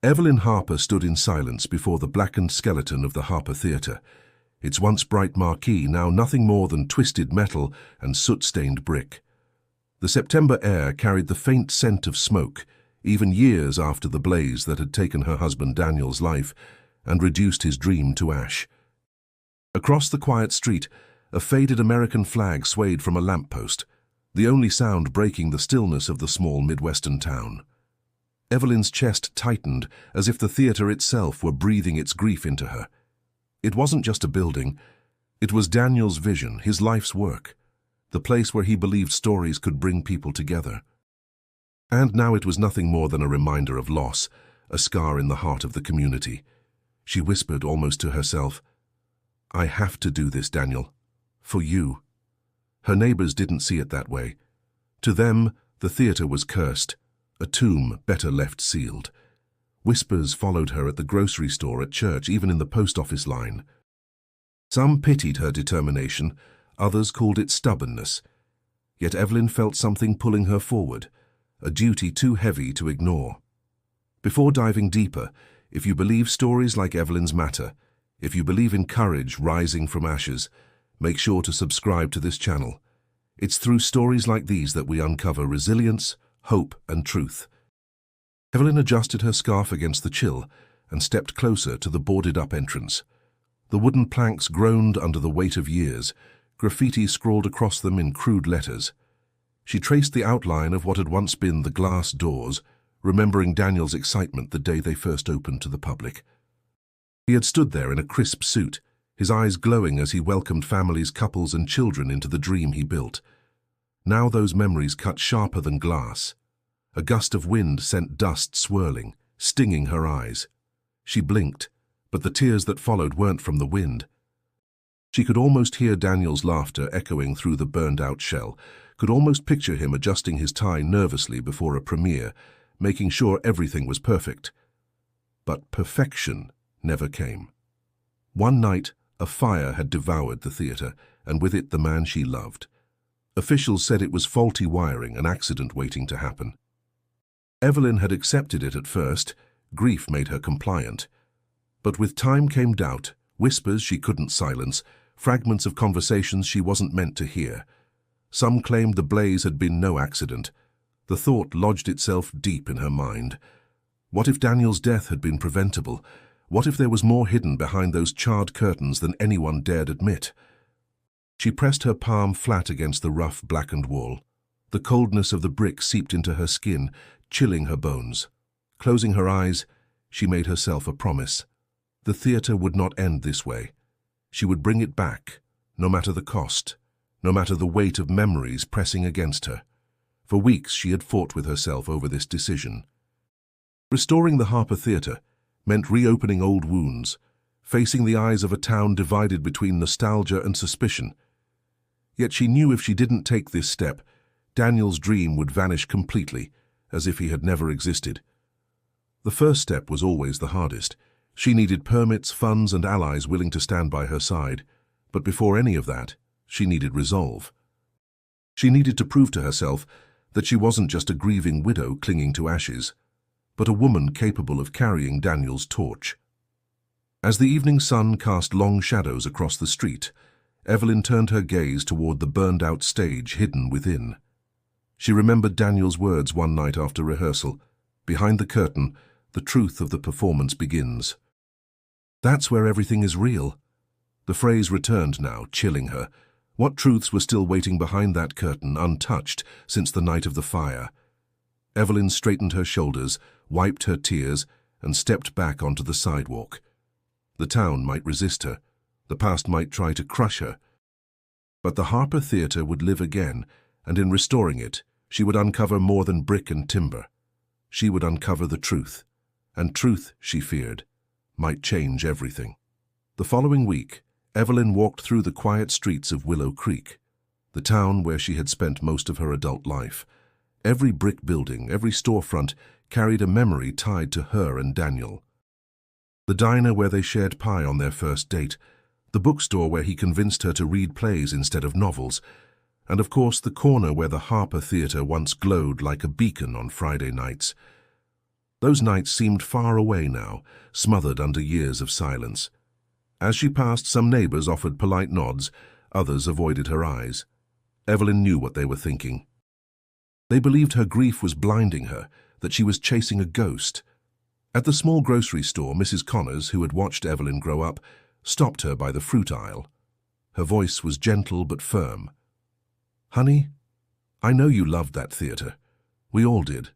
Evelyn Harper stood in silence before the blackened skeleton of the Harper Theatre, its once bright marquee now nothing more than twisted metal and soot-stained brick. The September air carried the faint scent of smoke, even years after the blaze that had taken her husband Daniel's life and reduced his dream to ash. Across the quiet street, a faded American flag swayed from a lamppost, the only sound breaking the stillness of the small Midwestern town. Evelyn's chest tightened as if the theatre itself were breathing its grief into her. It wasn't just a building. It was Daniel's vision, his life's work, the place where he believed stories could bring people together. And now it was nothing more than a reminder of loss, a scar in the heart of the community. She whispered almost to herself, "I have to do this, Daniel. For you." Her neighbors didn't see it that way. To them, the theatre was cursed, a tomb better left sealed. Whispers followed her at the grocery store, at church, even in the post office line. Some pitied her determination, others called it stubbornness. Yet Evelyn felt something pulling her forward, a duty too heavy to ignore. Before diving deeper, if you believe stories like Evelyn's matter, if you believe in courage rising from ashes, make sure to subscribe to this channel. It's through stories like these that we uncover resilience, hope, and truth. Evelyn adjusted her scarf against the chill and stepped closer to the boarded-up entrance. The wooden planks groaned under the weight of years, graffiti scrawled across them in crude letters. She traced the outline of what had once been the glass doors, remembering Daniel's excitement the day they first opened to the public. He had stood there in a crisp suit, his eyes glowing as he welcomed families, couples, and children into the dream he built. Now those memories cut sharper than glass. A gust of wind sent dust swirling, stinging her eyes. She blinked, but the tears that followed weren't from the wind. She could almost hear Daniel's laughter echoing through the burned-out shell, could almost picture him adjusting his tie nervously before a premiere, making sure everything was perfect. But perfection never came. One night, a fire had devoured the theatre, and with it the man she loved. Officials said it was faulty wiring, an accident waiting to happen. Evelyn had accepted it at first. Grief made her compliant. But with time came doubt, whispers she couldn't silence, fragments of conversations she wasn't meant to hear. Some claimed the blaze had been no accident. The thought lodged itself deep in her mind. What if Daniel's death had been preventable? What if there was more hidden behind those charred curtains than anyone dared admit? She pressed her palm flat against the rough, blackened wall. The coldness of the brick seeped into her skin, chilling her bones. Closing her eyes, she made herself a promise. The theatre would not end this way. She would bring it back, no matter the cost, no matter the weight of memories pressing against her. For weeks she had fought with herself over this decision. Restoring the Harper Theatre meant reopening old wounds, facing the eyes of a town divided between nostalgia and suspicion. Yet she knew if she didn't take this step, Daniel's dream would vanish completely, as if he had never existed. The first step was always the hardest. She needed permits, funds, and allies willing to stand by her side. But before any of that, she needed resolve. She needed to prove to herself that she wasn't just a grieving widow clinging to ashes, but a woman capable of carrying Daniel's torch. As the evening sun cast long shadows across the street, Evelyn turned her gaze toward the burned-out stage hidden within. She remembered Daniel's words one night after rehearsal, "Behind the curtain, the truth of the performance begins." That's where everything is real. The phrase returned now, chilling her. What truths were still waiting behind that curtain, untouched since the night of the fire? Evelyn straightened her shoulders, wiped her tears, and stepped back onto the sidewalk. The town might resist her. The past might try to crush her. But the Harper Theatre would live again, and in restoring it, she would uncover more than brick and timber. She would uncover the truth. And truth, she feared, might change everything. The following week, Evelyn walked through the quiet streets of Willow Creek, the town where she had spent most of her adult life. Every brick building, every storefront carried a memory tied to her and Daniel. The diner where they shared pie on their first date, the bookstore where he convinced her to read plays instead of novels, and of course the corner where the Harper Theatre once glowed like a beacon on Friday nights. Those nights seemed far away now, smothered under years of silence. As she passed, some neighbors offered polite nods, others avoided her eyes. Evelyn knew what they were thinking. They believed her grief was blinding her, that she was chasing a ghost. At the small grocery store, Mrs. Connors, who had watched Evelyn grow up, stopped her by the fruit aisle. Her voice was gentle but firm. "Honey, I know you loved that theater. We all did.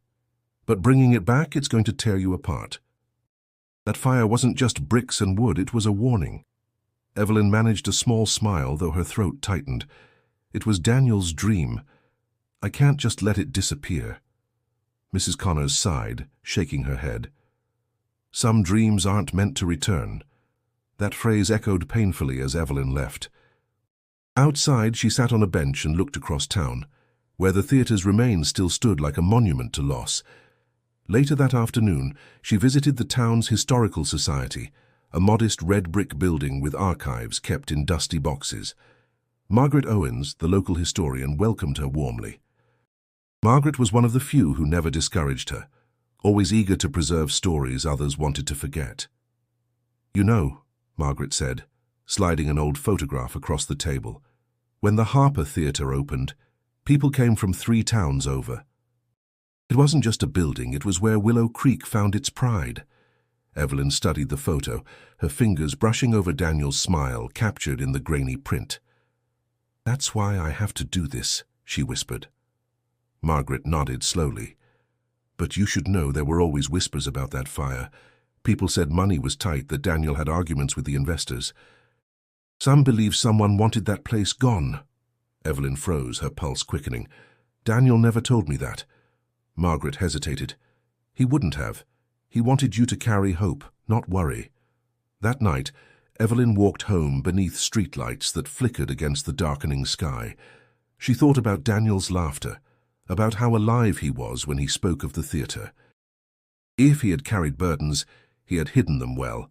But bringing it back, it's going to tear you apart. That fire wasn't just bricks and wood, it was a warning." Evelyn managed a small smile, though her throat tightened. "It was Daniel's dream. I can't just let it disappear." Mrs. Connors sighed, shaking her head. "Some dreams aren't meant to return." That phrase echoed painfully as Evelyn left. Outside, she sat on a bench and looked across town, where the theater's remains still stood like a monument to loss. Later that afternoon, she visited the town's historical society, a modest red brick building with archives kept in dusty boxes. Margaret Owens, the local historian, welcomed her warmly. Margaret was one of the few who never discouraged her, always eager to preserve stories others wanted to forget. "You know," Margaret said, sliding an old photograph across the table, "when the Harper Theatre opened, people came from 3 towns over. It wasn't just a building, it was where Willow Creek found its pride." Evelyn studied the photo, her fingers brushing over Daniel's smile captured in the grainy print. "That's why I have to do this," she whispered. Margaret nodded slowly. "But you should know there were always whispers about that fire. People said money was tight, that Daniel had arguments with the investors. Some believe someone wanted that place gone." Evelyn froze, her pulse quickening. "Daniel never told me that." Margaret hesitated. "He wouldn't have. He wanted you to carry hope, not worry." That night, Evelyn walked home beneath streetlights that flickered against the darkening sky. She thought about Daniel's laughter, about how alive he was when he spoke of the theater. If he had carried burdens, he had hidden them well,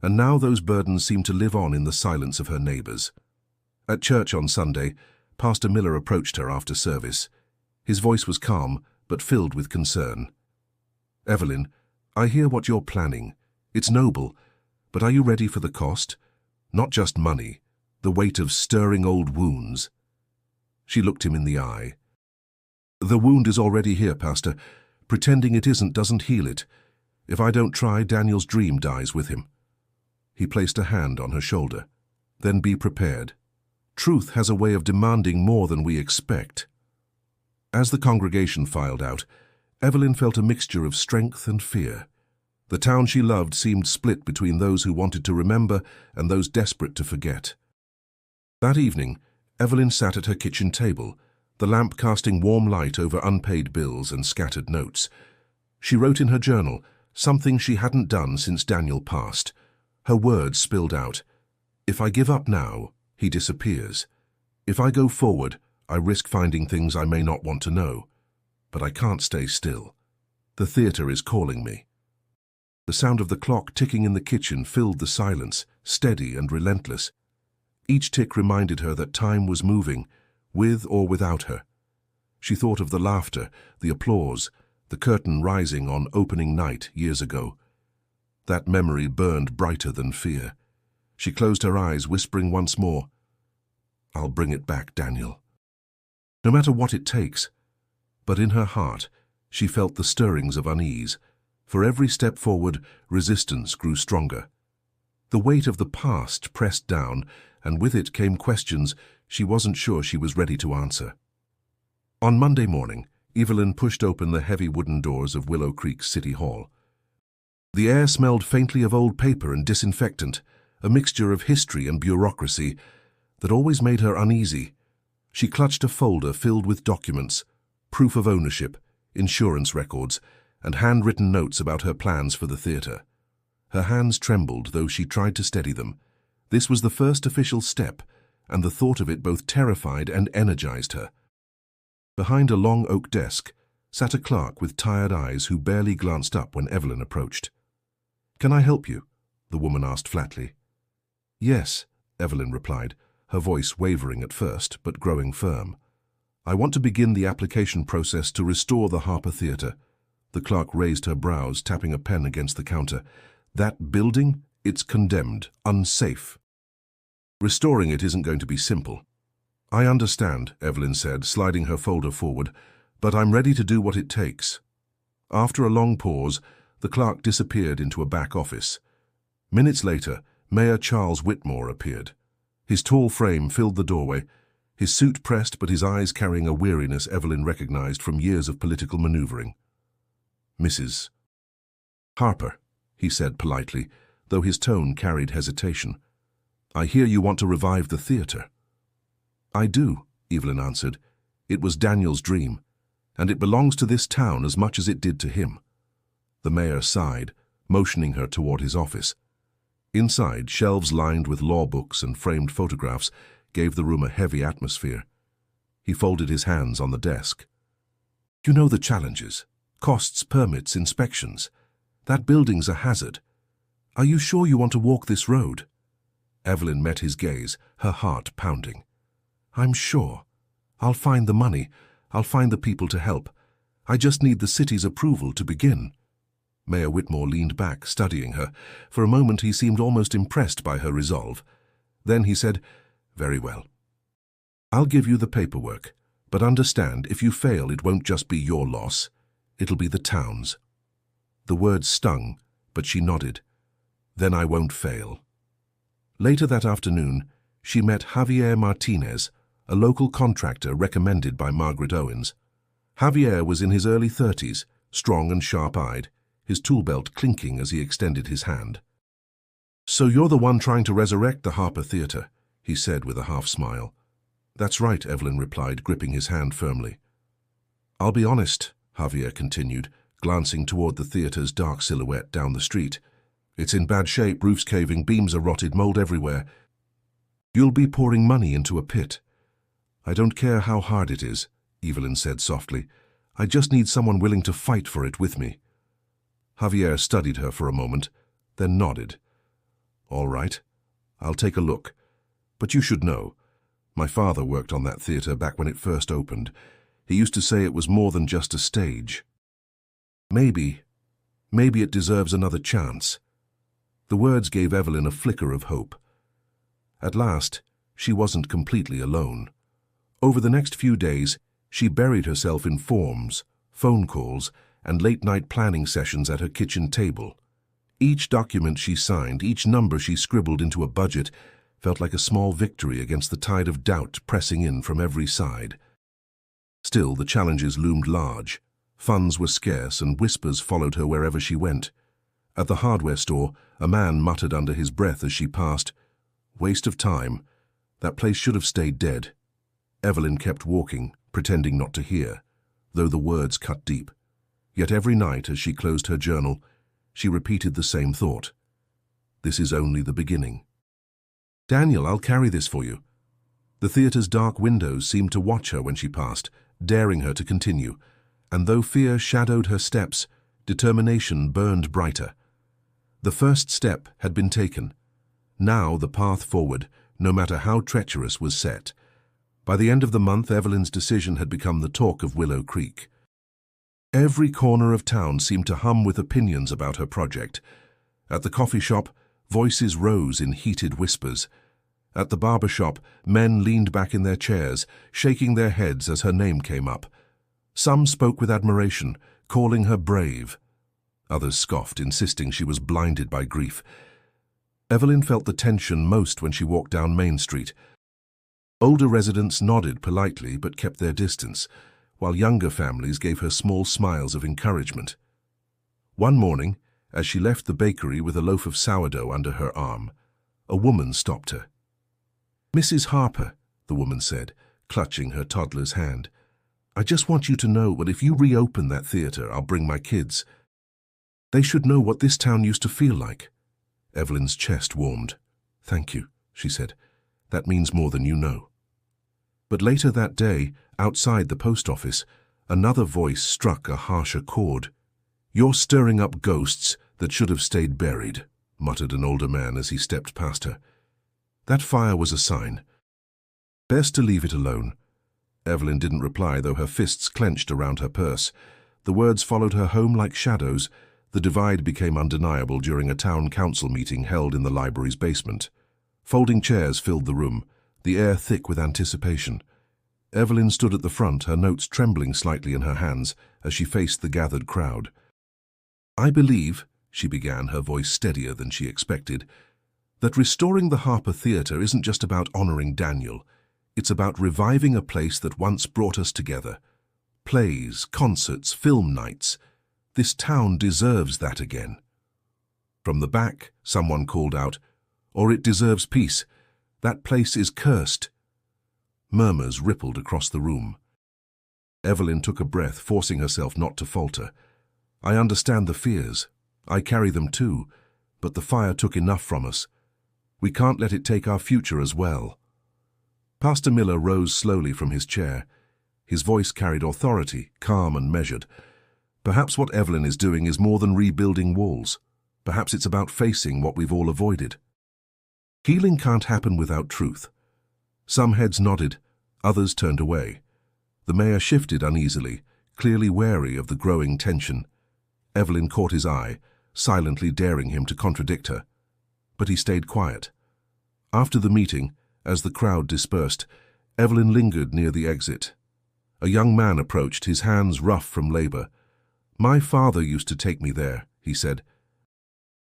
and now those burdens seemed to live on in the silence of her neighbors. At church on Sunday, Pastor Miller approached her after service. His voice was calm, but filled with concern. "Evelyn, I hear what you're planning. It's noble, but are you ready for the cost? Not just money, the weight of stirring old wounds." She looked him in the eye. "The wound is already here, Pastor. Pretending it isn't doesn't heal it. If I don't try, Daniel's dream dies with him." He placed a hand on her shoulder. "Then be prepared. Truth has a way of demanding more than we expect." As the congregation filed out, Evelyn felt a mixture of strength and fear. The town she loved seemed split between those who wanted to remember and those desperate to forget. That evening, Evelyn sat at her kitchen table, the lamp casting warm light over unpaid bills and scattered notes. She wrote in her journal, something she hadn't done since Daniel passed. Her words spilled out. "If I give up now, he disappears. If I go forward, I risk finding things I may not want to know. But I can't stay still. The theater is calling me." The sound of the clock ticking in the kitchen filled the silence, steady and relentless. Each tick reminded her that time was moving, with or without her. She thought of the laughter, the applause, the curtain rising on opening night years ago. That memory burned brighter than fear. She closed her eyes, whispering once more, "I'll bring it back, Daniel." No matter what it takes. But in her heart, she felt the stirrings of unease. For every step forward, resistance grew stronger. The weight of the past pressed down, and with it came questions she wasn't sure she was ready to answer. On Monday morning, Evelyn pushed open the heavy wooden doors of Willow Creek City Hall. The air smelled faintly of old paper and disinfectant, a mixture of history and bureaucracy that always made her uneasy. She clutched a folder filled with documents, proof of ownership, insurance records, and handwritten notes about her plans for the theater. Her hands trembled, though she tried to steady them. This was the first official step, and the thought of it both terrified and energized her. Behind a long oak desk sat a clerk with tired eyes who barely glanced up when Evelyn approached. "Can I help you?" the woman asked flatly. "Yes," Evelyn replied, her voice wavering at first, but growing firm. "I want to begin the application process to restore the Harper Theatre. The clerk raised her brows, tapping a pen against the counter. That building? It's condemned, unsafe. Restoring it isn't going to be simple. I understand, Evelyn said, sliding her folder forward, but I'm ready to do what it takes. After a long pause, the clerk disappeared into a back office. Minutes later, Mayor Charles Whitmore appeared. His tall frame filled the doorway, his suit pressed but his eyes carrying a weariness Evelyn recognized from years of political maneuvering. Mrs. Harper, he said politely, though his tone carried hesitation. I hear you want to revive the theater. I do, Evelyn answered. It was Daniel's dream, and it belongs to this town as much as it did to him. The mayor sighed, motioning her toward his office. Inside, shelves lined with law books and framed photographs gave the room a heavy atmosphere. He folded his hands on the desk. You know the challenges. Costs, permits, inspections. That building's a hazard. Are you sure you want to walk this road? Evelyn met his gaze, her heart pounding. I'm sure. I'll find the money. I'll find the people to help. I just need the city's approval to begin. Mayor Whitmore leaned back, studying her. For a moment he seemed almost impressed by her resolve. Then he said, Very well. I'll give you the paperwork, but understand, if you fail it won't just be your loss. It'll be the town's. The words stung, but she nodded. Then I won't fail. Later that afternoon, she met Javier Martinez, a local contractor recommended by Margaret Owens. Javier was in his early 30s, strong and sharp-eyed, his tool belt clinking as he extended his hand. So you're the one trying to resurrect the Harper Theatre, he said with a half-smile. That's right, Evelyn replied, gripping his hand firmly. I'll be honest, Javier continued, glancing toward the theatre's dark silhouette down the street. It's in bad shape, roof's caving, beams are rotted, mold everywhere. You'll be pouring money into a pit. I don't care how hard it is, Evelyn said softly. I just need someone willing to fight for it with me. Javier studied her for a moment, then nodded. All right, I'll take a look. But you should know, my father worked on that theatre back when it first opened. He used to say it was more than just a stage. Maybe it deserves another chance. The words gave Evelyn a flicker of hope. At last, she wasn't completely alone. Over the next few days, she buried herself in forms, phone calls, and late-night planning sessions at her kitchen table. Each document she signed, each number she scribbled into a budget, felt like a small victory against the tide of doubt pressing in from every side. Still, the challenges loomed large. Funds were scarce, and whispers followed her wherever she went. At the hardware store, a man muttered under his breath as she passed, "Waste of time. That place should have stayed dead." Evelyn kept walking, pretending not to hear, though the words cut deep. Yet every night, as she closed her journal, she repeated the same thought. This is only the beginning. Daniel, I'll carry this for you. The theatre's dark windows seemed to watch her when she passed, daring her to continue, and though fear shadowed her steps, determination burned brighter. The first step had been taken. Now the path forward, no matter how treacherous, was set. By the end of the month, Evelyn's decision had become the talk of Willow Creek. Every corner of town seemed to hum with opinions about her project. At the coffee shop, voices rose in heated whispers. At the barber shop, men leaned back in their chairs, shaking their heads as her name came up. Some spoke with admiration, calling her brave. Others scoffed, insisting she was blinded by grief. Evelyn felt the tension most when she walked down Main Street. Older residents nodded politely but kept their distance, while younger families gave her small smiles of encouragement. One morning, as she left the bakery with a loaf of sourdough under her arm, a woman stopped her. "Mrs. Harper," the woman said, clutching her toddler's hand, "I just want you to know that if you reopen that theatre, I'll bring my kids. They should know what this town used to feel like." Evelyn's chest warmed. "Thank you," she said. "That means more than you know." But later that day, outside the post office, another voice struck a harsher chord. "You're stirring up ghosts that should have stayed buried," muttered an older man as he stepped past her. That fire was a sign. Best to leave it alone. Evelyn didn't reply, though her fists clenched around her purse. The words followed her home like shadows. The divide became undeniable during a town council meeting held in the library's basement. Folding chairs filled the room, the air thick with anticipation. Evelyn stood at the front, her notes trembling slightly in her hands as she faced the gathered crowd. "I believe," she began, her voice steadier than she expected, "that restoring the Harper Theatre isn't just about honoring Daniel. It's about reviving a place that once brought us together. Plays, concerts, film nights. This town deserves that again." From the back, someone called out, "Or it deserves peace. That place is cursed." Murmurs rippled across the room. Evelyn took a breath, forcing herself not to falter. "I understand the fears. I carry them too, but the fire took enough from us. We can't let it take our future as well." Pastor Miller rose slowly from his chair. His voice carried authority, calm and measured. "Perhaps what Evelyn is doing is more than rebuilding walls. Perhaps it's about facing what we've all avoided. Healing can't happen without truth." Some heads nodded, others turned away. The mayor shifted uneasily, clearly wary of the growing tension. Evelyn caught his eye, silently daring him to contradict her. But he stayed quiet. After the meeting, as the crowd dispersed, Evelyn lingered near the exit. A young man approached, his hands rough from labor. "My father used to take me there," he said.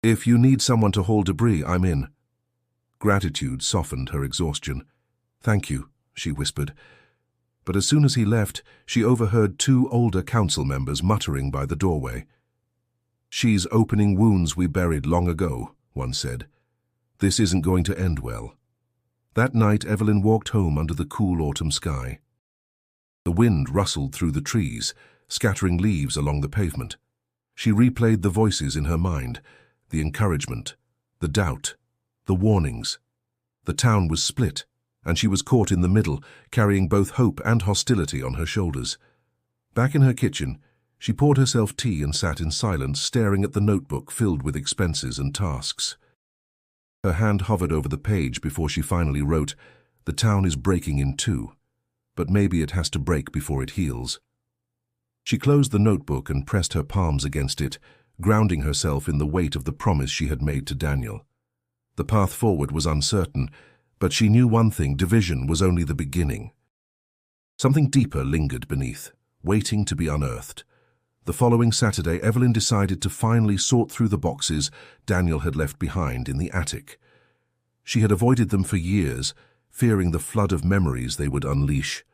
"If you need someone to haul debris, I'm in." Gratitude softened her exhaustion. "Thank you," she whispered. But as soon as he left, she overheard two older council members muttering by the doorway. "She's opening wounds we buried long ago," one said. "This isn't going to end well." That night, Evelyn walked home under the cool autumn sky. The wind rustled through the trees, scattering leaves along the pavement. She replayed the voices in her mind, the encouragement, the doubt, the warnings. The town was split, and she was caught in the middle, carrying both hope and hostility on her shoulders. Back in her kitchen, she poured herself tea and sat in silence, staring at the notebook filled with expenses and tasks. Her hand hovered over the page before she finally wrote, "The town is breaking in two, but maybe it has to break before it heals." She closed the notebook and pressed her palms against it, grounding herself in the weight of the promise she had made to Daniel. The path forward was uncertain, but she knew one thing: division was only the beginning. Something deeper lingered beneath, waiting to be unearthed. The following Saturday, Evelyn decided to finally sort through the boxes Daniel had left behind in the attic. She had avoided them for years, fearing the flood of memories they would unleash.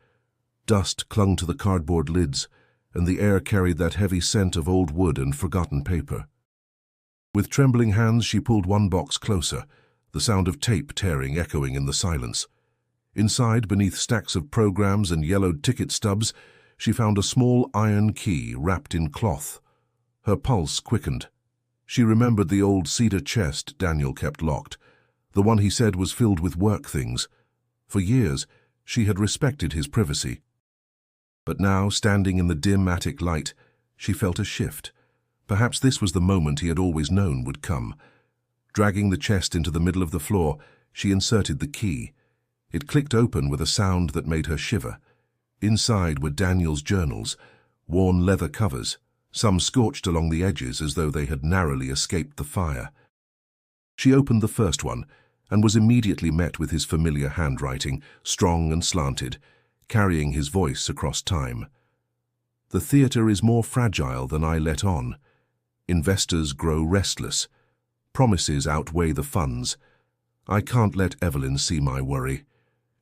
Dust clung to the cardboard lids, and the air carried that heavy scent of old wood and forgotten paper. With trembling hands, she pulled one box closer, the sound of tape tearing echoing in the silence. Inside, beneath stacks of programs and yellowed ticket stubs, she found a small iron key wrapped in cloth. Her pulse quickened. She remembered the old cedar chest Daniel kept locked, the one he said was filled with work things. For years, she had respected his privacy. But now, standing in the dim attic light, she felt a shift. Perhaps this was the moment he had always known would come. Dragging the chest into the middle of the floor, she inserted the key. It clicked open with a sound that made her shiver. Inside were Daniel's journals, worn leather covers, some scorched along the edges as though they had narrowly escaped the fire. She opened the first one and was immediately met with his familiar handwriting, strong and slanted, carrying his voice across time. "The theatre is more fragile than I let on. Investors grow restless. Promises outweigh the funds. I can't let Evelyn see my worry.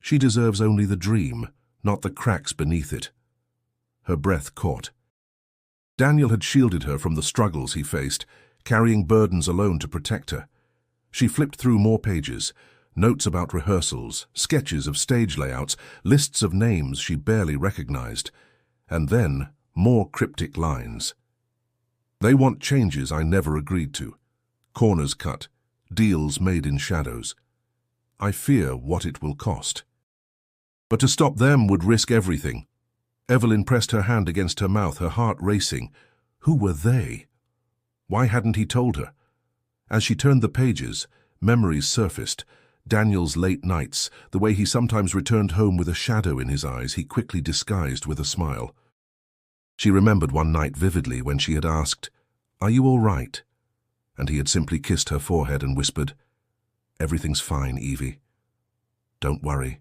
She deserves only the dream, not the cracks beneath it." Her breath caught. Daniel had shielded her from the struggles he faced, carrying burdens alone to protect her. She flipped through more pages, notes about rehearsals, sketches of stage layouts, lists of names she barely recognized, and then more cryptic lines. "They want changes I never agreed to. Corners cut, deals made in shadows. I fear what it will cost." But to stop them would risk everything. Evelyn pressed her hand against her mouth, her heart racing. Who were they? Why hadn't he told her? As she turned the pages, memories surfaced. Daniel's late nights, the way he sometimes returned home with a shadow in his eyes he quickly disguised with a smile. She remembered one night vividly when she had asked, "Are you all right?" And he had simply kissed her forehead and whispered, "Everything's fine, Evie. Don't worry."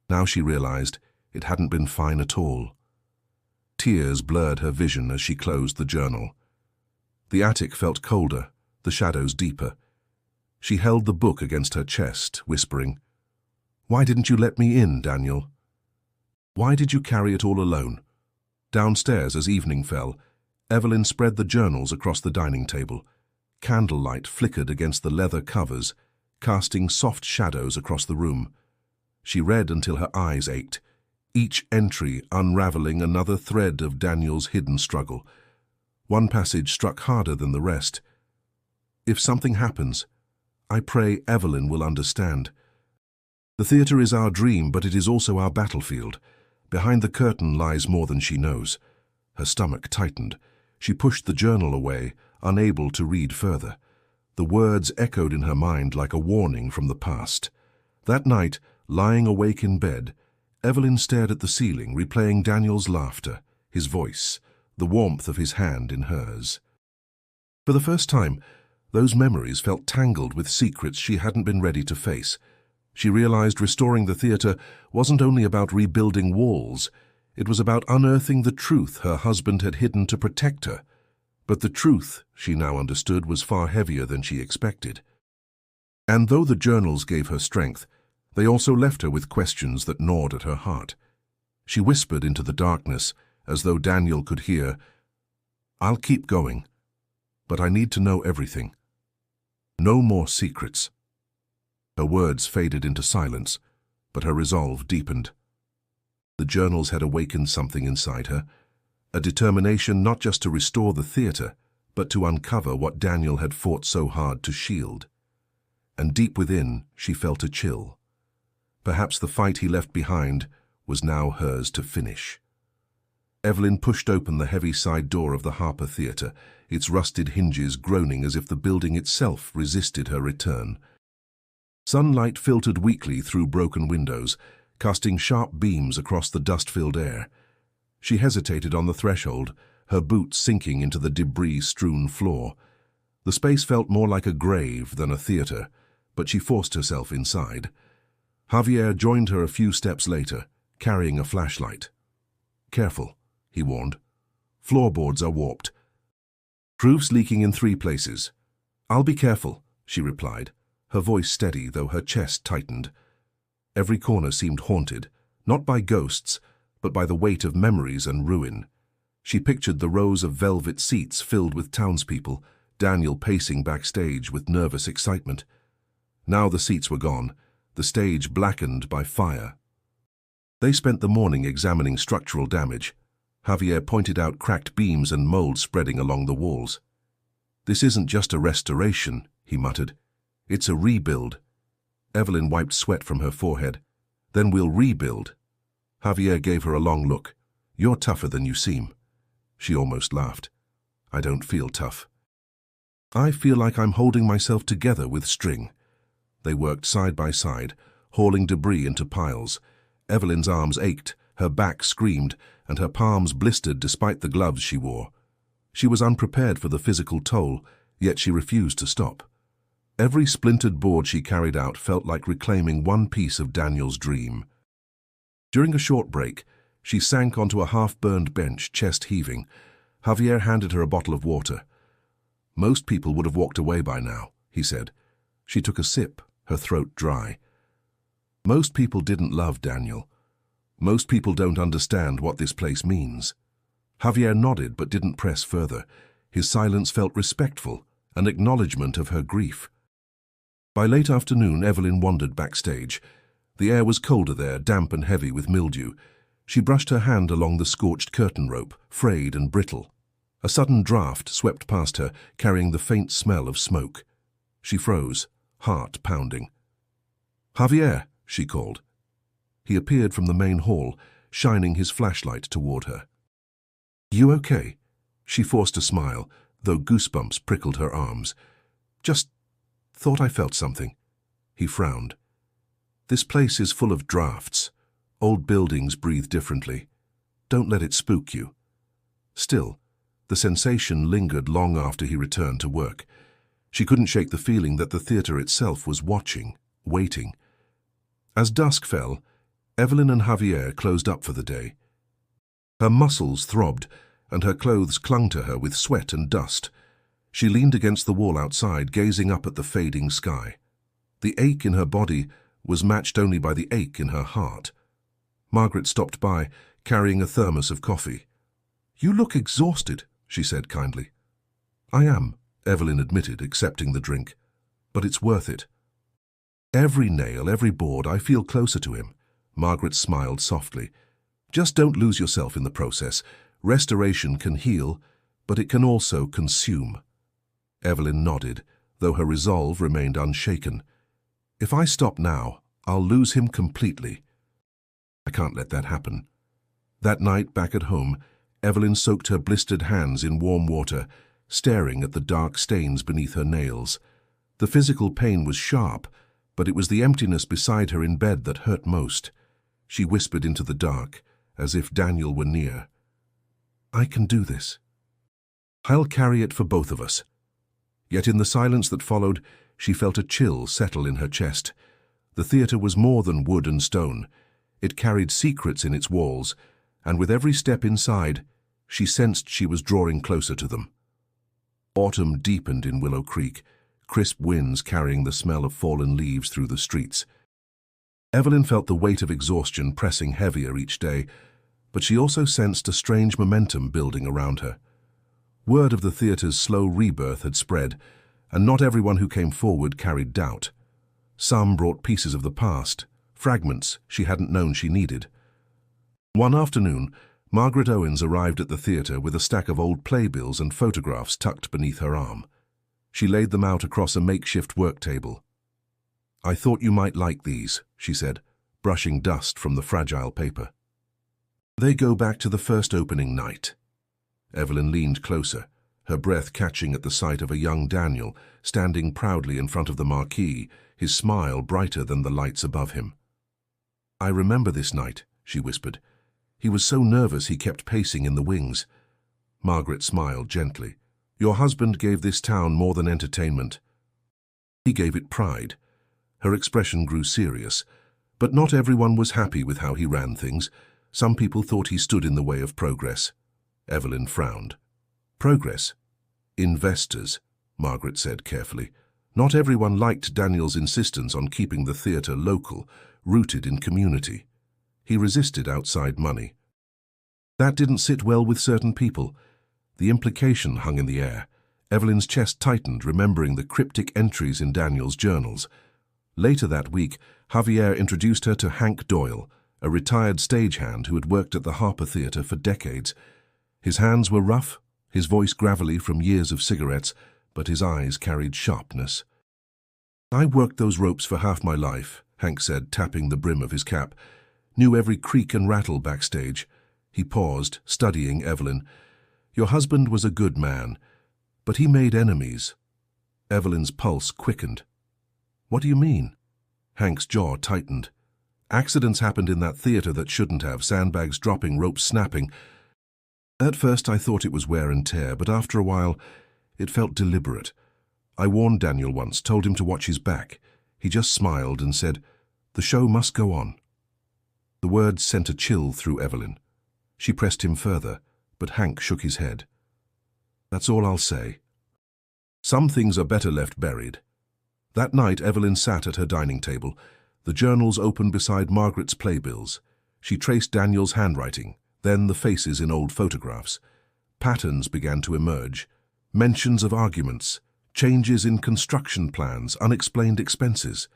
Now she realized it hadn't been fine at all. Tears blurred her vision as she closed the journal. The attic felt colder, the shadows deeper. She held the book against her chest, whispering, "Why didn't you let me in, Daniel? Why did you carry it all alone?" Downstairs, as evening fell, Evelyn spread the journals across the dining table. Candlelight flickered against the leather covers, casting soft shadows across the room. She read until her eyes ached, each entry unraveling another thread of Daniel's hidden struggle. One passage struck harder than the rest. "If something happens, I pray Evelyn will understand. The theatre is our dream, but it is also our battlefield. Behind the curtain lies more than she knows." Her stomach tightened. She pushed the journal away, unable to read further. The words echoed in her mind like a warning from the past. That night, lying awake in bed, Evelyn stared at the ceiling, replaying Daniel's laughter, his voice, the warmth of his hand in hers. For the first time, those memories felt tangled with secrets she hadn't been ready to face. She realized restoring the theatre wasn't only about rebuilding walls, it was about unearthing the truth her husband had hidden to protect her. But the truth, she now understood, was far heavier than she expected. And though the journals gave her strength, they also left her with questions that gnawed at her heart. She whispered into the darkness, as though Daniel could hear, "I'll keep going, but I need to know everything. No more secrets." Her words faded into silence, but her resolve deepened. The journals had awakened something inside her, a determination not just to restore the theatre, but to uncover what Daniel had fought so hard to shield. And deep within, she felt a chill. Perhaps the fight he left behind was now hers to finish. Evelyn pushed open the heavy side door of the Harper Theatre, its rusted hinges groaning as if the building itself resisted her return. Sunlight filtered weakly through broken windows, casting sharp beams across the dust-filled air. She hesitated on the threshold, her boots sinking into the debris-strewn floor. The space felt more like a grave than a theatre, but she forced herself inside. Javier joined her a few steps later, carrying a flashlight. "Careful," he warned. "Floorboards are warped. Roof's leaking in 3 places." "I'll be careful," she replied, her voice steady though her chest tightened. Every corner seemed haunted, not by ghosts, but by the weight of memories and ruin. She pictured the rows of velvet seats filled with townspeople, Daniel pacing backstage with nervous excitement. Now the seats were gone, the stage blackened by fire. They spent the morning examining structural damage. Javier pointed out cracked beams and mold spreading along the walls. "This isn't just a restoration," he muttered. "It's a rebuild." Evelyn wiped sweat from her forehead. "Then we'll rebuild." Javier gave her a long look. "You're tougher than you seem." She almost laughed. "I don't feel tough. I feel like I'm holding myself together with string." They worked side by side, hauling debris into piles. Evelyn's arms ached, her back screamed, and her palms blistered despite the gloves she wore. She was unprepared for the physical toll, yet she refused to stop. Every splintered board she carried out felt like reclaiming one piece of Daniel's dream. During a short break, she sank onto a half-burned bench, chest heaving. Javier handed her a bottle of water. "Most people would have walked away by now," he said. She took a sip, her throat dry. Most people didn't love Daniel. Most people don't understand what this place means. Javier nodded but didn't press further. His silence felt respectful, an acknowledgement of her grief. By late afternoon, Evelyn wandered backstage. The air was colder there, damp and heavy with mildew. She brushed her hand along the scorched curtain rope, frayed and brittle. A sudden draft swept past her, carrying the faint smell of smoke. She froze, heart pounding. "Javier," she called. He appeared from the main hall, shining his flashlight toward her. "You okay?" She forced a smile, though goosebumps prickled her arms. "Just thought I felt something." He frowned. "This place is full of drafts. Old buildings breathe differently. Don't let it spook you." Still, the sensation lingered long after he returned to work. She couldn't shake the feeling that the theatre itself was watching, waiting. As dusk fell, Evelyn and Javier closed up for the day. Her muscles throbbed, and her clothes clung to her with sweat and dust. She leaned against the wall outside, gazing up at the fading sky. The ache in her body was matched only by the ache in her heart. Margaret stopped by, carrying a thermos of coffee. "You look exhausted," she said kindly. "I am," Evelyn admitted, accepting the drink. "But it's worth it. Every nail, every board, I feel closer to him." Margaret smiled softly. "Just don't lose yourself in the process. Restoration can heal, but it can also consume." Evelyn nodded, though her resolve remained unshaken. "If I stop now, I'll lose him completely. I can't let that happen." That night, back at home, Evelyn soaked her blistered hands in warm water, staring at the dark stains beneath her nails. The physical pain was sharp, but it was the emptiness beside her in bed that hurt most. She whispered into the dark, as if Daniel were near. "I can do this. I'll carry it for both of us." Yet in the silence that followed, she felt a chill settle in her chest. The theatre was more than wood and stone. It carried secrets in its walls, and with every step inside, she sensed she was drawing closer to them. Autumn deepened in Willow Creek, crisp winds carrying the smell of fallen leaves through the streets. Evelyn felt the weight of exhaustion pressing heavier each day, but she also sensed a strange momentum building around her. Word of the theatre's slow rebirth had spread, and not everyone who came forward carried doubt. Some brought pieces of the past, fragments she hadn't known she needed. One afternoon, Margaret Owens arrived at the theatre with a stack of old playbills and photographs tucked beneath her arm. She laid them out across a makeshift work table. "I thought you might like these," she said, brushing dust from the fragile paper. "They go back to the first opening night." Evelyn leaned closer, her breath catching at the sight of a young Daniel standing proudly in front of the marquee, his smile brighter than the lights above him. "I remember this night," she whispered. "He was so nervous he kept pacing in the wings." Margaret smiled gently. "Your husband gave this town more than entertainment. He gave it pride." Her expression grew serious. But not everyone was happy with how he ran things. Some people thought he stood in the way of progress. Evelyn frowned. "Progress? Investors," Margaret said carefully. Not everyone liked Daniel's insistence on keeping the theatre local, rooted in community. He resisted outside money. That didn't sit well with certain people. The implication hung in the air. Evelyn's chest tightened, remembering the cryptic entries in Daniel's journals. Later that week, Javier introduced her to Hank Doyle, a retired stagehand who had worked at the Harper Theatre for decades. His hands were rough, his voice gravelly from years of cigarettes, but his eyes carried sharpness. "I worked those ropes for half my life," Hank said, tapping the brim of his cap. "Knew every creak and rattle backstage." He paused, studying Evelyn. "Your husband was a good man, but he made enemies." Evelyn's pulse quickened. "What do you mean?" Hank's jaw tightened. "Accidents happened in that theatre that shouldn't have, sandbags dropping, ropes snapping. At first I thought it was wear and tear, but after a while it felt deliberate. I warned Daniel once, told him to watch his back. He just smiled and said, 'The show must go on.'" The words sent a chill through Evelyn. She pressed him further, but Hank shook his head. "That's all I'll say. Some things are better left buried." That night Evelyn sat at her dining table, the journals open beside Margaret's playbills. She traced Daniel's handwriting, then the faces in old photographs. Patterns began to emerge. Mentions of arguments, changes in construction plans, unexplained expenses.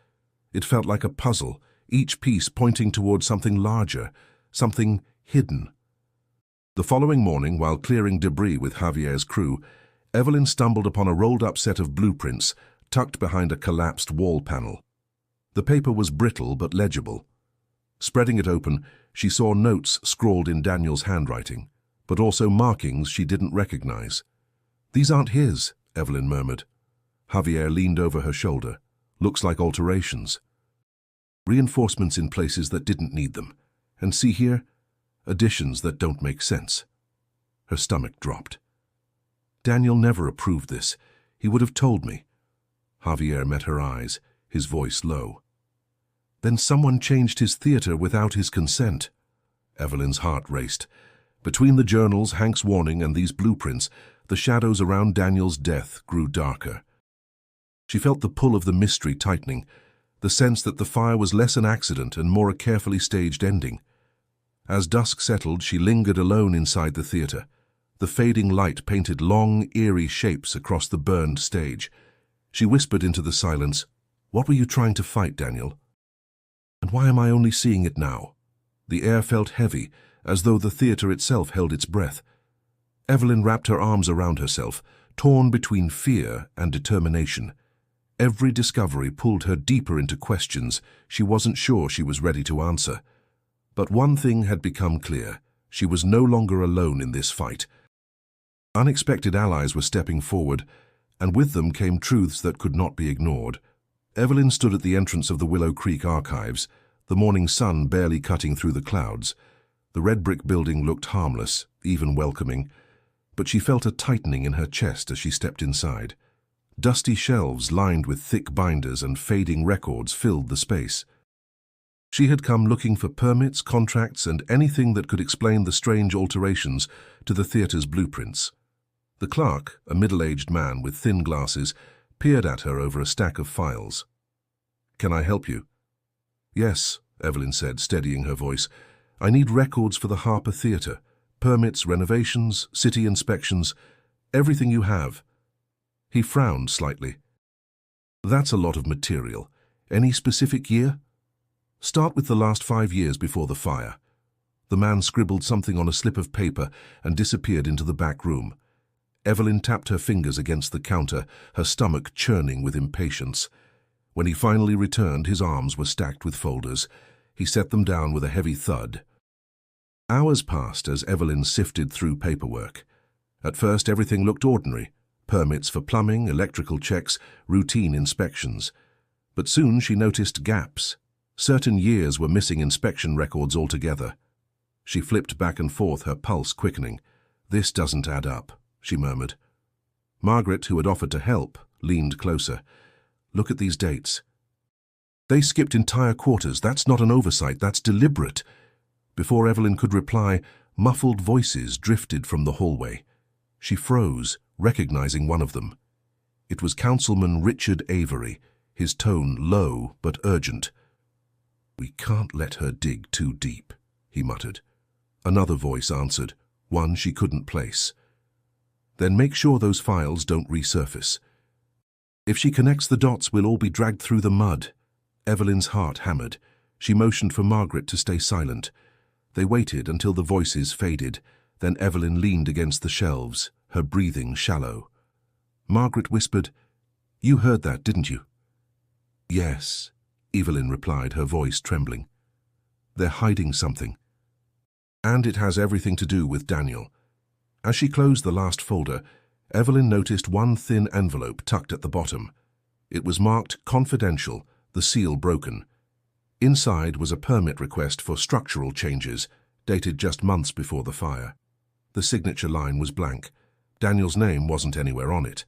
It felt like a puzzle, each piece pointing toward something larger, something hidden. The following morning, while clearing debris with Javier's crew, Evelyn stumbled upon a rolled-up set of blueprints tucked behind a collapsed wall panel. The paper was brittle but legible. Spreading it open, she saw notes scrawled in Daniel's handwriting, but also markings she didn't recognize. "These aren't his," Evelyn murmured. Javier leaned over her shoulder. "Looks like alterations. Reinforcements in places that didn't need them. And see here, additions that don't make sense." Her stomach dropped. Daniel never approved this. He would have told me. Javier met her eyes, his voice low. Then someone changed his theater without his consent. Evelyn's heart raced. Between the journals, Hank's warning, and these blueprints, the shadows around Daniel's death grew darker. She felt the pull of the mystery tightening, the sense that the fire was less an accident and more a carefully staged ending. As dusk settled, she lingered alone inside the theater. The fading light painted long, eerie shapes across the burned stage. She whispered into the silence, "What were you trying to fight, Daniel? And why am I only seeing it now?" The air felt heavy, as though the theater itself held its breath. Evelyn wrapped her arms around herself, torn between fear and determination. Every discovery pulled her deeper into questions she wasn't sure she was ready to answer. But one thing had become clear: she was no longer alone in this fight. Unexpected allies were stepping forward, and with them came truths that could not be ignored. Evelyn stood at the entrance of the Willow Creek archives, the morning sun barely cutting through the clouds. The red brick building looked harmless, even welcoming, but she felt a tightening in her chest as she stepped inside. Dusty shelves lined with thick binders and fading records filled the space. She had come looking for permits, contracts, and anything that could explain the strange alterations to the theater's blueprints. The clerk, a middle-aged man with thin glasses, peered at her over a stack of files. "Can I help you?" "Yes," Evelyn said, steadying her voice. "I need records for the Harper Theater. Permits, renovations, city inspections, everything you have." He frowned slightly. "That's a lot of material. Any specific year?" "Start with the last 5 years before the fire." The man scribbled something on a slip of paper and disappeared into the back room. Evelyn tapped her fingers against the counter, her stomach churning with impatience. When he finally returned, his arms were stacked with folders. He set them down with a heavy thud. Hours passed as Evelyn sifted through paperwork. At first, everything looked ordinary: permits for plumbing, electrical checks, routine inspections. But soon she noticed gaps. Certain years were missing inspection records altogether. She flipped back and forth, her pulse quickening. "This doesn't add up," she murmured. Margaret, who had offered to help, leaned closer. "Look at these dates. They skipped entire quarters. That's not an oversight, that's deliberate." Before Evelyn could reply, muffled voices drifted from the hallway. She froze, recognizing one of them. It was Councilman Richard Avery, his tone low but urgent. "We can't let her dig too deep," he muttered. Another voice answered, one she couldn't place. "Then make sure those files don't resurface. If she connects the dots, we'll all be dragged through the mud." Evelyn's heart hammered. She motioned for Margaret to stay silent. They waited until the voices faded. Then Evelyn leaned against the shelves, her breathing shallow. Margaret whispered, "You heard that, didn't you?" "Yes," Evelyn replied, her voice trembling. "They're hiding something. And it has everything to do with Daniel." As she closed the last folder, Evelyn noticed one thin envelope tucked at the bottom. It was marked "Confidential," the seal broken. Inside was a permit request for structural changes, dated just months before the fire. The signature line was blank. Daniel's name wasn't anywhere on it.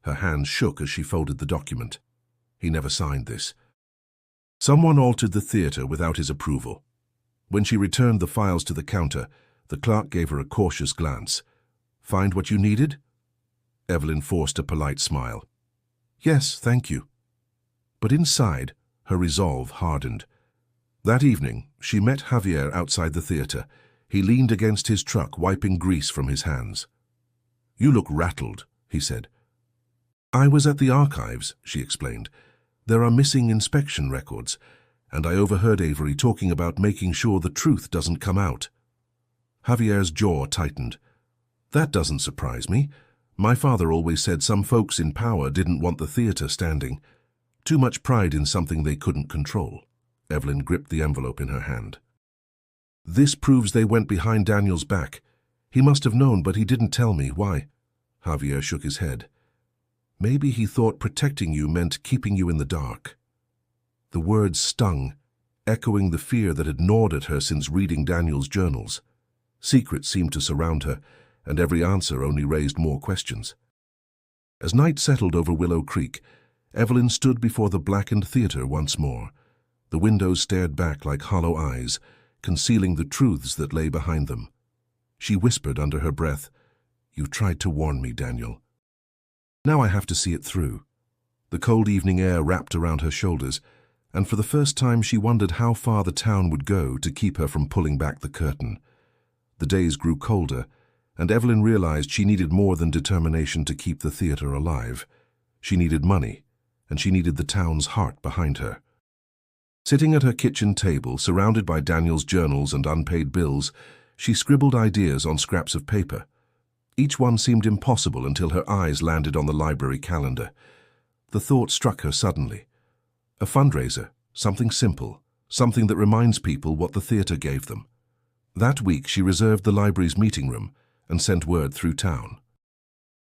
Her hands shook as she folded the document. He never signed this. Someone altered the theater without his approval. When she returned the files to the counter, the clerk gave her a cautious glance. "Find what you needed?" Evelyn forced a polite smile. "Yes, thank you." But inside, her resolve hardened. That evening, she met Javier outside the theater. He leaned against his truck, wiping grease from his hands. "You look rattled," he said. "I was at the archives," she explained. "There are missing inspection records, and I overheard Avery talking about making sure the truth doesn't come out." Javier's jaw tightened. "That doesn't surprise me. My father always said some folks in power didn't want the theater standing. Too much pride in something they couldn't control." Evelyn gripped the envelope in her hand. "This proves they went behind Daniel's back. He must have known, but he didn't tell me. Why?" Javier shook his head. "Maybe he thought protecting you meant keeping you in the dark." The words stung, echoing the fear that had gnawed at her since reading Daniel's journals. Secrets seemed to surround her, and every answer only raised more questions. As night settled over Willow Creek, Evelyn stood before the blackened theater once more. The windows stared back like hollow eyes, concealing the truths that lay behind them. She whispered under her breath, "You tried to warn me, Daniel. Now I have to see it through." The cold evening air wrapped around her shoulders, and for the first time she wondered how far the town would go to keep her from pulling back the curtain. The days grew colder, and Evelyn realized she needed more than determination to keep the theater alive. She needed money, and she needed the town's heart behind her. Sitting at her kitchen table, surrounded by Daniel's journals and unpaid bills, she scribbled ideas on scraps of paper. Each one seemed impossible until her eyes landed on the library calendar. The thought struck her suddenly. A fundraiser, something simple, something that reminds people what the theater gave them. That week she reserved the library's meeting room and sent word through town.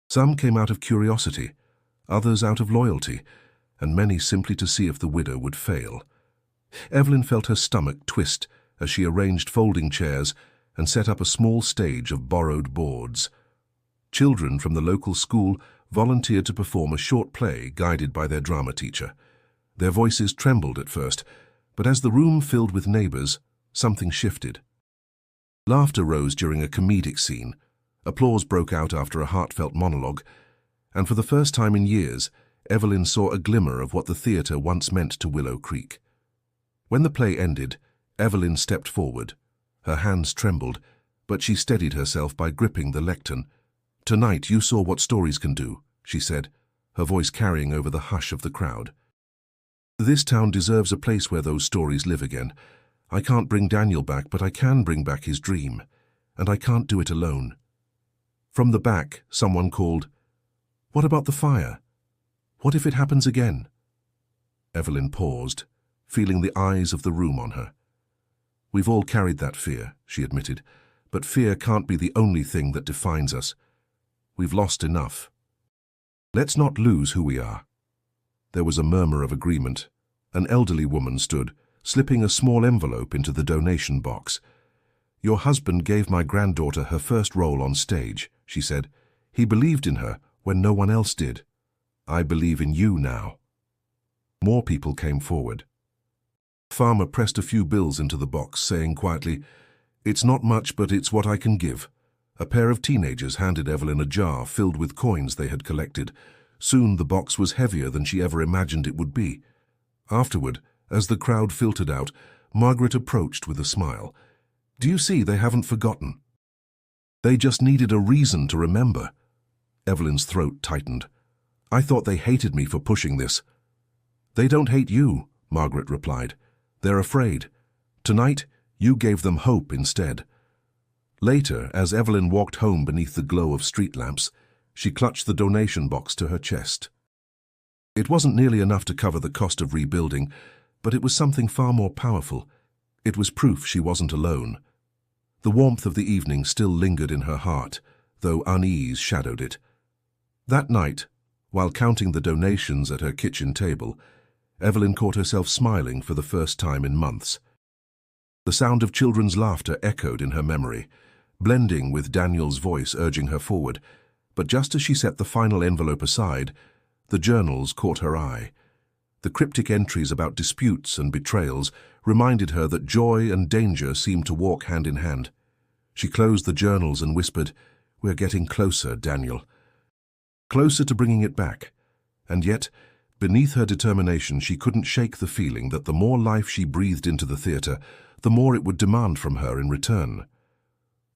Some came out of curiosity, others out of loyalty, and many simply to see if the widow would fail. Evelyn felt her stomach twist as she arranged folding chairs and set up a small stage of borrowed boards. Children from the local school volunteered to perform a short play guided by their drama teacher. Their voices trembled at first, but as the room filled with neighbors, something shifted. Laughter rose during a comedic scene. Applause broke out after a heartfelt monologue, and for the first time in years, Evelyn saw a glimmer of what the theater once meant to Willow Creek. When the play ended, Evelyn stepped forward. Her hands trembled, but she steadied herself by gripping the lectern. "Tonight you saw what stories can do," she said, her voice carrying over the hush of the crowd. "This town deserves a place where those stories live again. I can't bring Daniel back, but I can bring back his dream. And I can't do it alone." From the back, someone called, "What about the fire? What if it happens again?" Evelyn paused, feeling the eyes of the room on her. "We've all carried that fear," she admitted, "but fear can't be the only thing that defines us. We've lost enough. Let's not lose who we are." There was a murmur of agreement. An elderly woman stood, slipping a small envelope into the donation box. "Your husband gave my granddaughter her first role on stage," she said. "He believed in her when no one else did. I believe in you now." More people came forward. Farmer pressed a few bills into the box, saying quietly, "It's not much, but it's what I can give." A pair of teenagers handed Evelyn a jar filled with coins they had collected. Soon the box was heavier than she ever imagined it would be. Afterward, as the crowd filtered out, Margaret approached with a smile. "Do you see, they haven't forgotten. They just needed a reason to remember." Evelyn's throat tightened. "I thought they hated me for pushing this." "They don't hate you," Margaret replied. "They're afraid. Tonight, you gave them hope instead." Later, as Evelyn walked home beneath the glow of street lamps, she clutched the donation box to her chest. It wasn't nearly enough to cover the cost of rebuilding, but it was something far more powerful. It was proof she wasn't alone. The warmth of the evening still lingered in her heart, though unease shadowed it. That night, while counting the donations at her kitchen table, Evelyn caught herself smiling for the first time in months. The sound of children's laughter echoed in her memory, blending with Daniel's voice urging her forward. But just as she set the final envelope aside, the journals caught her eye. The cryptic entries about disputes and betrayals reminded her that joy and danger seemed to walk hand in hand. She closed the journals and whispered, "We're getting closer, Daniel." Closer to bringing it back. And yet, beneath her determination, she couldn't shake the feeling that the more life she breathed into the theater, the more it would demand from her in return.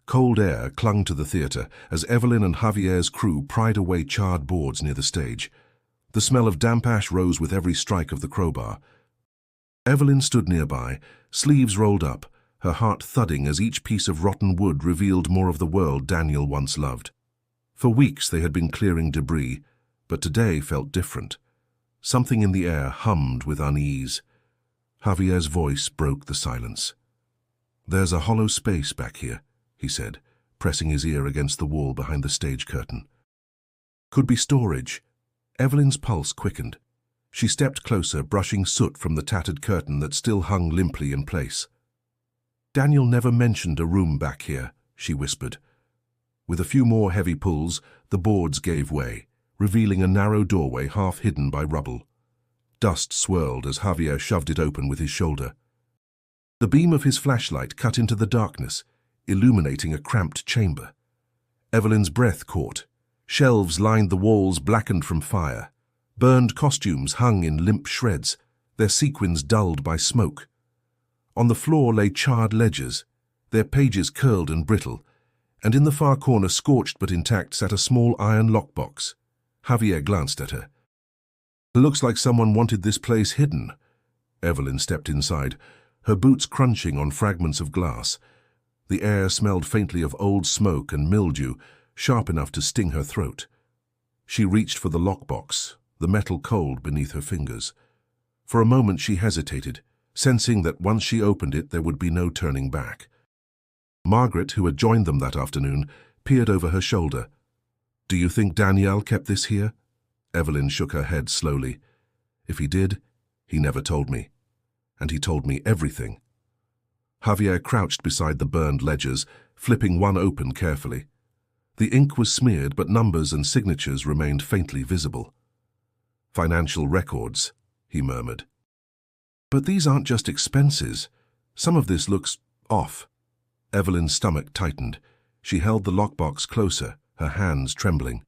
Cold air clung to the theater as Evelyn and Javier's crew pried away charred boards near the stage. The smell of damp ash rose with every strike of the crowbar. Evelyn stood nearby, sleeves rolled up, her heart thudding as each piece of rotten wood revealed more of the world Daniel once loved. For weeks they had been clearing debris, but today felt different. Something in the air hummed with unease. Javier's voice broke the silence. "There's a hollow space back here," he said, pressing his ear against the wall behind the stage curtain. "Could be storage." Evelyn's pulse quickened. She stepped closer, brushing soot from the tattered curtain that still hung limply in place. "Daniel never mentioned a room back here," she whispered. With a few more heavy pulls, the boards gave way, revealing a narrow doorway half hidden by rubble. Dust swirled as Javier shoved it open with his shoulder. The beam of his flashlight cut into the darkness, illuminating a cramped chamber. Evelyn's breath caught. Shelves lined the walls blackened from fire. Burned costumes hung in limp shreds, their sequins dulled by smoke. On the floor lay charred ledgers, their pages curled and brittle, and in the far corner, scorched but intact, sat a small iron lockbox. Javier glanced at her. "It looks like someone wanted this place hidden." Evelyn stepped inside, her boots crunching on fragments of glass. The air smelled faintly of old smoke and mildew, sharp enough to sting her throat. She reached for the lockbox, the metal cold beneath her fingers. For a moment she hesitated, sensing that once she opened it there would be no turning back. Margaret, who had joined them that afternoon, peered over her shoulder. "Do you think Daniel kept this here?" Evelyn shook her head slowly. "If he did, he never told me. And he told me everything." Javier crouched beside the burned ledgers, flipping one open carefully. The ink was smeared, but numbers and signatures remained faintly visible. "Financial records," he murmured. "But these aren't just expenses. Some of this looks off." Evelyn's stomach tightened. She held the lockbox closer, her hands trembling.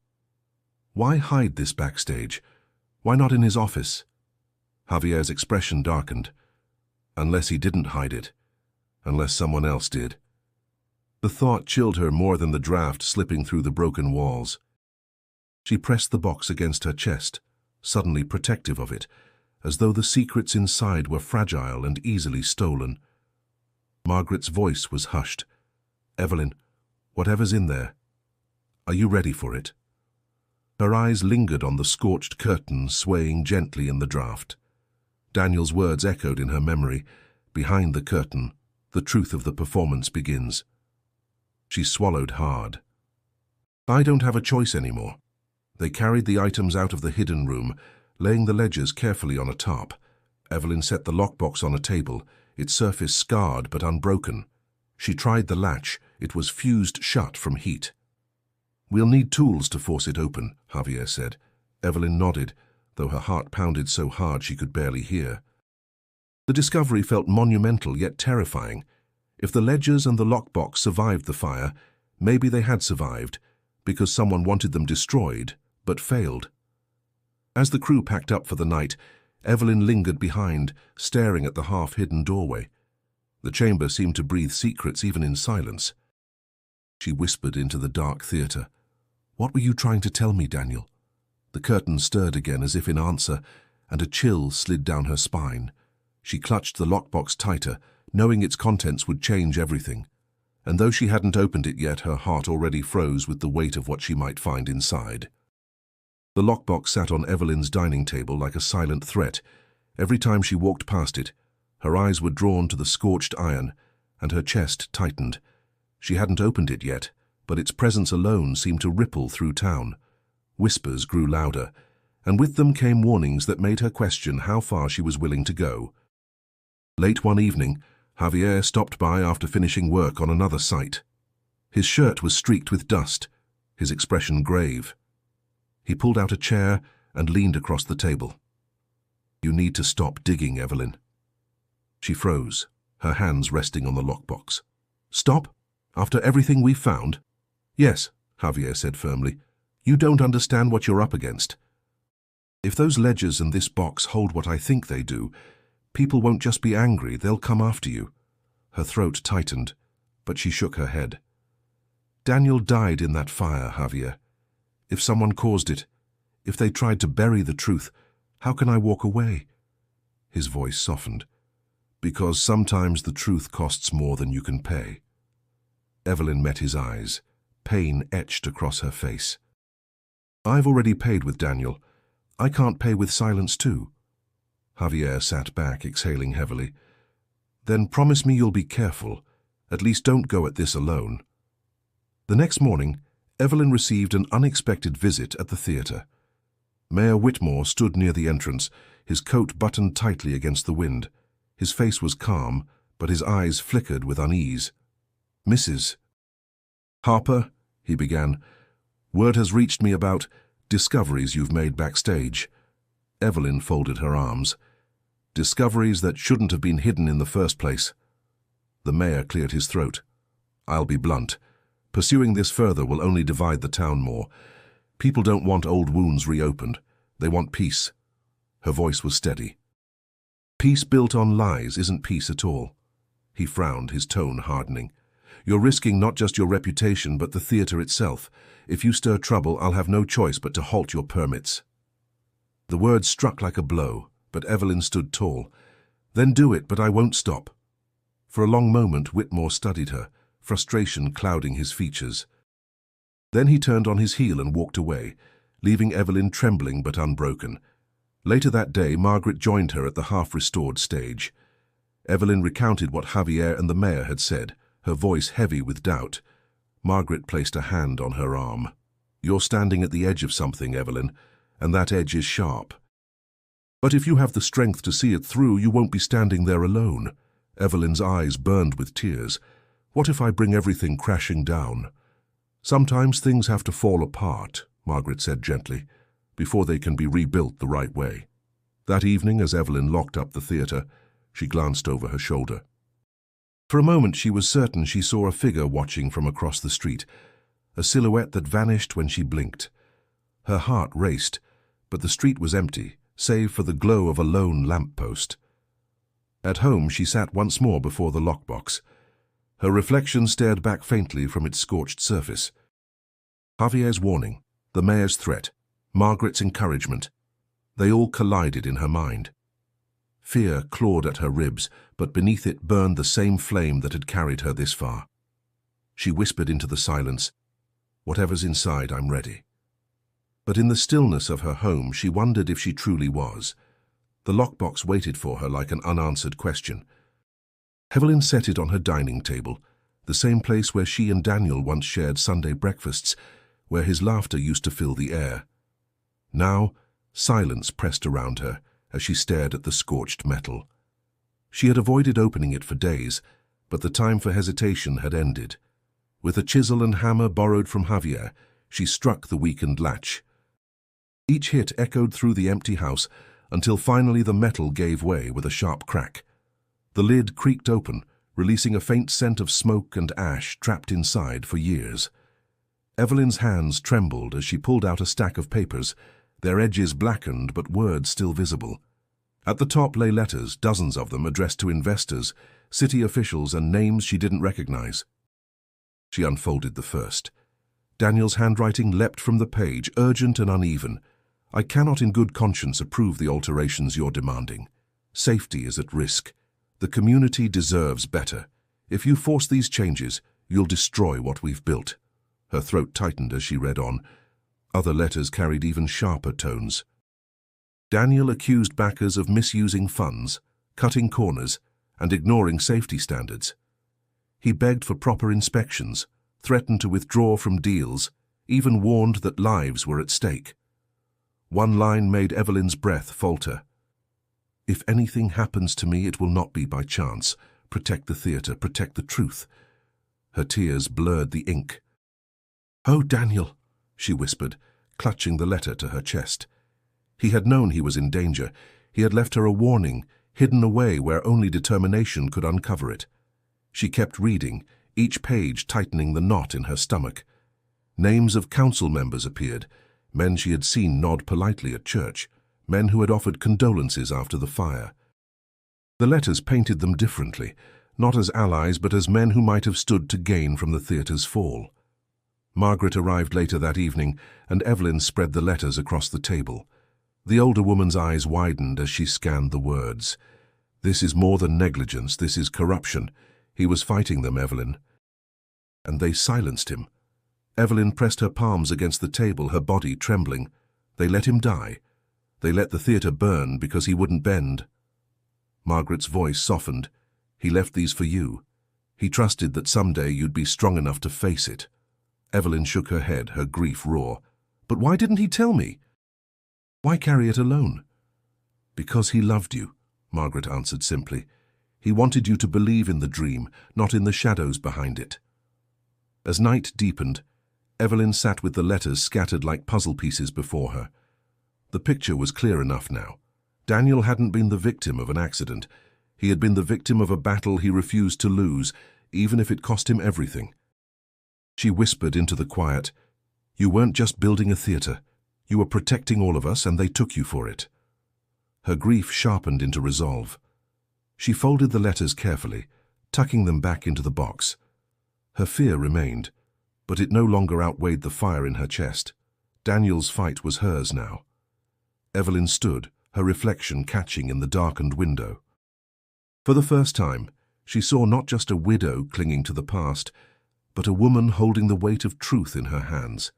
Why hide this backstage? Why not in his office? Javier's expression darkened. Unless he didn't hide it. Unless someone else did. The thought chilled her more than the draft slipping through the broken walls. She pressed the box against her chest, suddenly protective of it, as though the secrets inside were fragile and easily stolen. Margaret's voice was hushed. "Evelyn, whatever's in there, are you ready for it?" Her eyes lingered on the scorched curtain swaying gently in the draught. Daniel's words echoed in her memory. "Behind the curtain, the truth of the performance begins." She swallowed hard. "I don't have a choice anymore." They carried the items out of the hidden room, laying the ledgers carefully on a top. Evelyn set the lockbox on a table, its surface scarred but unbroken. She tried the latch. It was fused shut from heat. "We'll need tools to force it open," Javier said. Evelyn nodded, though her heart pounded so hard she could barely hear. The discovery felt monumental yet terrifying. If the ledgers and the lockbox survived the fire, maybe they had survived, because someone wanted them destroyed, but failed. As the crew packed up for the night, Evelyn lingered behind, staring at the half-hidden doorway. The chamber seemed to breathe secrets even in silence. She whispered into the dark theatre. "What were you trying to tell me, Daniel?" The curtain stirred again as if in answer, and a chill slid down her spine. She clutched the lockbox tighter, knowing its contents would change everything. And though she hadn't opened it yet, her heart already froze with the weight of what she might find inside. The lockbox sat on Evelyn's dining table like a silent threat. Every time she walked past it, her eyes were drawn to the scorched iron, and her chest tightened. She hadn't opened it yet, but its presence alone seemed to ripple through town. Whispers grew louder, and with them came warnings that made her question how far she was willing to go. Late one evening, Javier stopped by after finishing work on another site. His shirt was streaked with dust, his expression grave. He pulled out a chair and leaned across the table. "You need to stop digging, Evelyn." She froze, her hands resting on the lockbox. "Stop? After everything we've found?" "Yes," Javier said firmly. "You don't understand what you're up against. If those ledgers and this box hold what I think they do, people won't just be angry, they'll come after you." Her throat tightened, but she shook her head. "Daniel died in that fire, Javier. If someone caused it, if they tried to bury the truth, how can I walk away?" His voice softened. "Because sometimes the truth costs more than you can pay." Evelyn met his eyes, pain etched across her face. "I've already paid with Daniel. I can't pay with silence too." Javier sat back, exhaling heavily. "Then promise me you'll be careful. At least don't go at this alone." The next morning, Evelyn received an unexpected visit at the theatre. Mayor Whitmore stood near the entrance, his coat buttoned tightly against the wind. His face was calm, but his eyes flickered with unease. "Mrs. Harper," he began. "Word has reached me about discoveries you've made backstage." Evelyn folded her arms. "Discoveries that shouldn't have been hidden in the first place." The mayor cleared his throat. "I'll be blunt. Pursuing this further will only divide the town more. People don't want old wounds reopened. They want peace." Her voice was steady. "Peace built on lies isn't peace at all." He frowned, his tone hardening. "You're risking not just your reputation, but the theatre itself. If you stir trouble, I'll have no choice but to halt your permits." The words struck like a blow, but Evelyn stood tall. "Then do it, but I won't stop." For a long moment, Whitmore studied her, frustration clouding his features. Then he turned on his heel and walked away, leaving Evelyn trembling but unbroken. Later that day, Margaret joined her at the half-restored stage. Evelyn recounted what Javier and the mayor had said, her voice heavy with doubt. Margaret placed a hand on her arm. "You're standing at the edge of something, Evelyn, and that edge is sharp. But if you have the strength to see it through, you won't be standing there alone." Evelyn's eyes burned with tears. "What if I bring everything crashing down?" "Sometimes things have to fall apart," Margaret said gently, "before they can be rebuilt the right way." That evening, as Evelyn locked up the theatre, she glanced over her shoulder. For a moment she was certain she saw a figure watching from across the street, a silhouette that vanished when she blinked. Her heart raced, but the street was empty, save for the glow of a lone lamp-post. At home she sat once more before the lockbox. Her reflection stared back faintly from its scorched surface. Javier's warning, the mayor's threat, Margaret's encouragement, they all collided in her mind. Fear clawed at her ribs, but beneath it burned the same flame that had carried her this far. She whispered into the silence, "Whatever's inside, I'm ready." But in the stillness of her home, she wondered if she truly was. The lockbox waited for her like an unanswered question. Evelyn set it on her dining table, the same place where she and Daniel once shared Sunday breakfasts, where his laughter used to fill the air. Now, silence pressed around her as she stared at the scorched metal. She had avoided opening it for days, but the time for hesitation had ended. With a chisel and hammer borrowed from Javier, she struck the weakened latch. Each hit echoed through the empty house until finally the metal gave way with a sharp crack. The lid creaked open, releasing a faint scent of smoke and ash trapped inside for years. Evelyn's hands trembled as she pulled out a stack of papers, their edges blackened but words still visible. At the top lay letters, dozens of them addressed to investors, city officials, and names she didn't recognize. She unfolded the first. Daniel's handwriting leapt from the page, urgent and uneven. "I cannot in good conscience approve the alterations you're demanding. Safety is at risk. The community deserves better. If you force these changes, you'll destroy what we've built." Her throat tightened as she read on. Other letters carried even sharper tones. Daniel accused backers of misusing funds, cutting corners, and ignoring safety standards. He begged for proper inspections, threatened to withdraw from deals, even warned that lives were at stake. One line made Evelyn's breath falter. "If anything happens to me, it will not be by chance. Protect the theatre, protect the truth." Her tears blurred the ink. "Oh, Daniel," she whispered, clutching the letter to her chest. He had known he was in danger. He had left her a warning, hidden away where only determination could uncover it. She kept reading, each page tightening the knot in her stomach. Names of council members appeared, men she had seen nod politely at church, men who had offered condolences after the fire. The letters painted them differently, not as allies but as men who might have stood to gain from the theatre's fall. Margaret arrived later that evening, and Evelyn spread the letters across the table. The older woman's eyes widened as she scanned the words. "This is more than negligence, this is corruption. He was fighting them, Evelyn." And they silenced him. Evelyn pressed her palms against the table, her body trembling. They let him die. They let the theatre burn because he wouldn't bend. Margaret's voice softened. "He left these for you. He trusted that someday you'd be strong enough to face it." Evelyn shook her head, her grief raw. "But why didn't he tell me? Why carry it alone?" "Because he loved you," Margaret answered simply. "He wanted you to believe in the dream, not in the shadows behind it." As night deepened, Evelyn sat with the letters scattered like puzzle pieces before her. The picture was clear enough now. Daniel hadn't been the victim of an accident. He had been the victim of a battle he refused to lose, even if it cost him everything. She whispered into the quiet, "You weren't just building a theatre. You were protecting all of us, and they took you for it." Her grief sharpened into resolve. She folded the letters carefully, tucking them back into the box. Her fear remained, but it no longer outweighed the fire in her chest. Daniel's fight was hers now. Evelyn stood, her reflection catching in the darkened window. For the first time, she saw not just a widow clinging to the past, but a woman holding the weight of truth in her hands.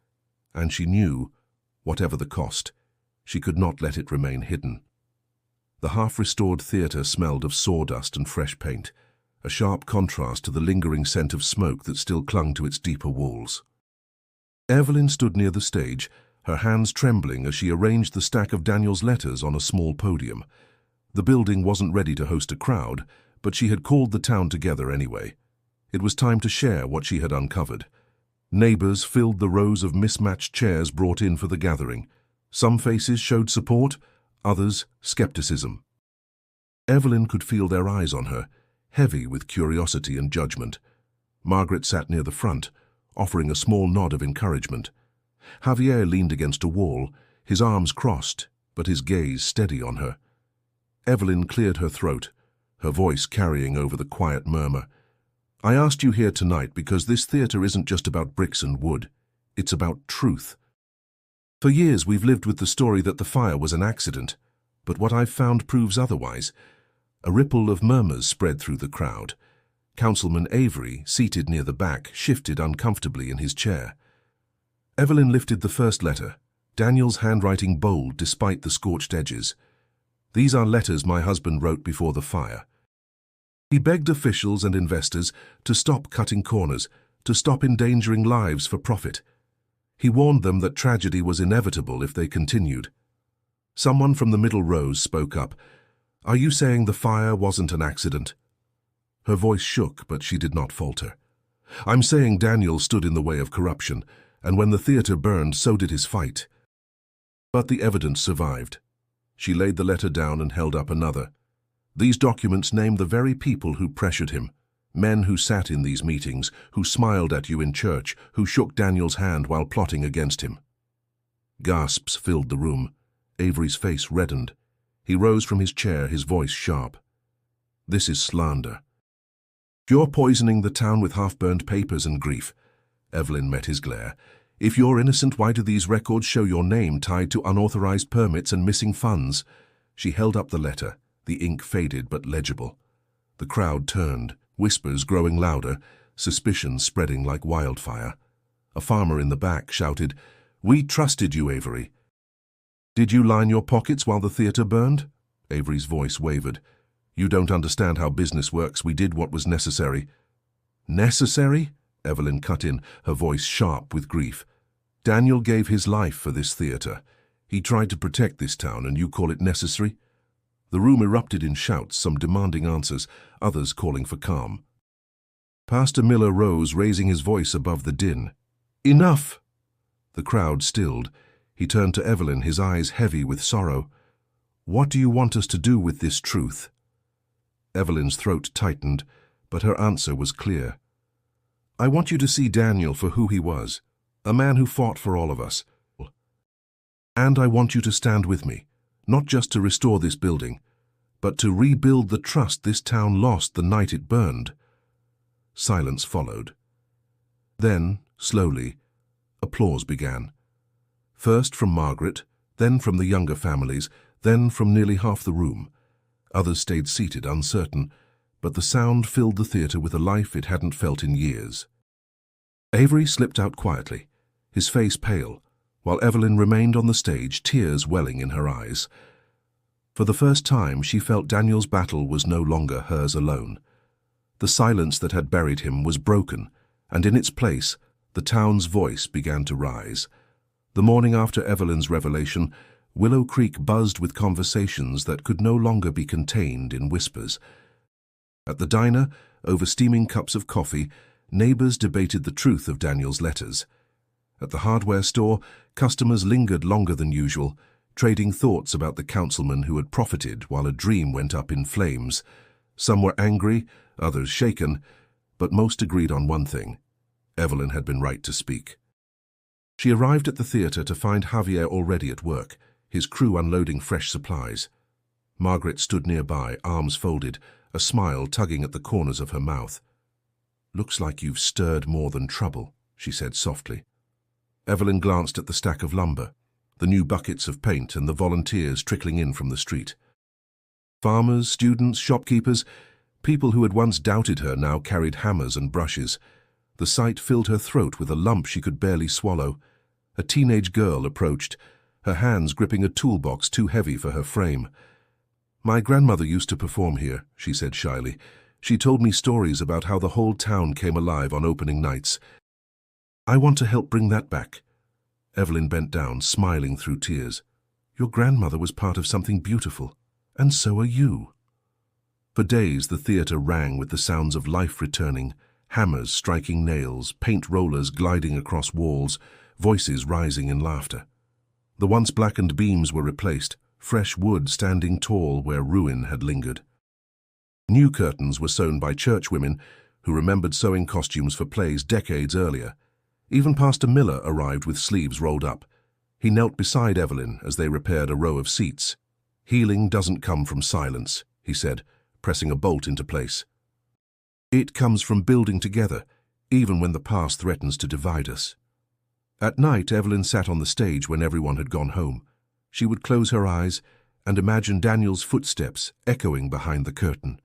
And she knew, whatever the cost, she could not let it remain hidden. The half-restored theatre smelled of sawdust and fresh paint, a sharp contrast to the lingering scent of smoke that still clung to its deeper walls. Evelyn stood near the stage, her hands trembling as she arranged the stack of Daniel's letters on a small podium. The building wasn't ready to host a crowd, but she had called the town together anyway. It was time to share what she had uncovered. Neighbors filled the rows of mismatched chairs brought in for the gathering. Some faces showed support, others skepticism. Evelyn could feel their eyes on her, heavy with curiosity and judgment. Margaret sat near the front, offering a small nod of encouragement. Javier leaned against a wall, his arms crossed, but his gaze steady on her. Evelyn cleared her throat, her voice carrying over the quiet murmur. "I asked you here tonight because this theatre isn't just about bricks and wood. It's about truth. For years we've lived with the story that the fire was an accident, but what I've found proves otherwise." A ripple of murmurs spread through the crowd. Councilman Avery, seated near the back, shifted uncomfortably in his chair. Evelyn lifted the first letter, Daniel's handwriting bold despite the scorched edges. "These are letters my husband wrote before the fire. He begged officials and investors to stop cutting corners, to stop endangering lives for profit. He warned them that tragedy was inevitable if they continued." Someone from the middle rows spoke up. "Are you saying the fire wasn't an accident?" Her voice shook, but she did not falter. "I'm saying Daniel stood in the way of corruption, and when the theatre burned, so did his fight." But the evidence survived. She laid the letter down and held up another. "These documents name the very people who pressured him, men who sat in these meetings, who smiled at you in church, who shook Daniel's hand while plotting against him." Gasps filled the room. Avery's face reddened. He rose from his chair, his voice sharp. "This is slander. You're poisoning the town with half-burned papers and grief." Evelyn met his glare. "If you're innocent, why do these records show your name tied to unauthorized permits and missing funds?" She held up the letter, the ink faded but legible. The crowd turned, whispers growing louder, suspicion spreading like wildfire. A farmer in the back shouted, "We trusted you, Avery." "Did you line your pockets while the theatre burned?" Avery's voice wavered. "You don't understand how business works. We did what was necessary." "Necessary?" Evelyn cut in, her voice sharp with grief. "Daniel gave his life for this theatre. He tried to protect this town, and you call it necessary?" The room erupted in shouts, some demanding answers, others calling for calm. Pastor Miller rose, raising his voice above the din. "Enough!" The crowd stilled. He turned to Evelyn, his eyes heavy with sorrow. "What do you want us to do with this truth?" Evelyn's throat tightened, but her answer was clear. "I want you to see Daniel for who he was, a man who fought for all of us. And I want you to stand with me, not just to restore this building, but to rebuild the trust this town lost the night it burned." Silence followed. Then, slowly, applause began. First from Margaret, then from the younger families, then from nearly half the room. Others stayed seated, uncertain, but the sound filled the theatre with a life it hadn't felt in years. Avery slipped out quietly, his face pale, while Evelyn remained on the stage, tears welling in her eyes. For the first time, she felt Daniel's battle was no longer hers alone. The silence that had buried him was broken, and in its place, the town's voice began to rise. The morning after Evelyn's revelation, Willow Creek buzzed with conversations that could no longer be contained in whispers. At the diner, over steaming cups of coffee, neighbors debated the truth of Daniel's letters. At the hardware store, customers lingered longer than usual, trading thoughts about the councilman who had profited while a dream went up in flames. Some were angry, others shaken, but most agreed on one thing. Evelyn had been right to speak. She arrived at the theatre to find Javier already at work, his crew unloading fresh supplies. Margaret stood nearby, arms folded, a smile tugging at the corners of her mouth. "Looks like you've stirred more than trouble," she said softly. Evelyn glanced at the stack of lumber, the new buckets of paint and the volunteers trickling in from the street. Farmers, students, shopkeepers, people who had once doubted her now carried hammers and brushes. The sight filled her throat with a lump she could barely swallow. A teenage girl approached, her hands gripping a toolbox too heavy for her frame. "My grandmother used to perform here," she said shyly. "She told me stories about how the whole town came alive on opening nights. I want to help bring that back." Evelyn bent down, smiling through tears. "Your grandmother was part of something beautiful, and so are you." For days the theatre rang with the sounds of life returning, hammers striking nails, paint rollers gliding across walls, voices rising in laughter. The once blackened beams were replaced, fresh wood standing tall where ruin had lingered. New curtains were sewn by churchwomen who remembered sewing costumes for plays decades earlier. Even Pastor Miller arrived with sleeves rolled up. He knelt beside Evelyn as they repaired a row of seats. "Healing doesn't come from silence," he said, pressing a bolt into place. "It comes from building together, even when the past threatens to divide us." At night, Evelyn sat on the stage when everyone had gone home. She would close her eyes and imagine Daniel's footsteps echoing behind the curtain.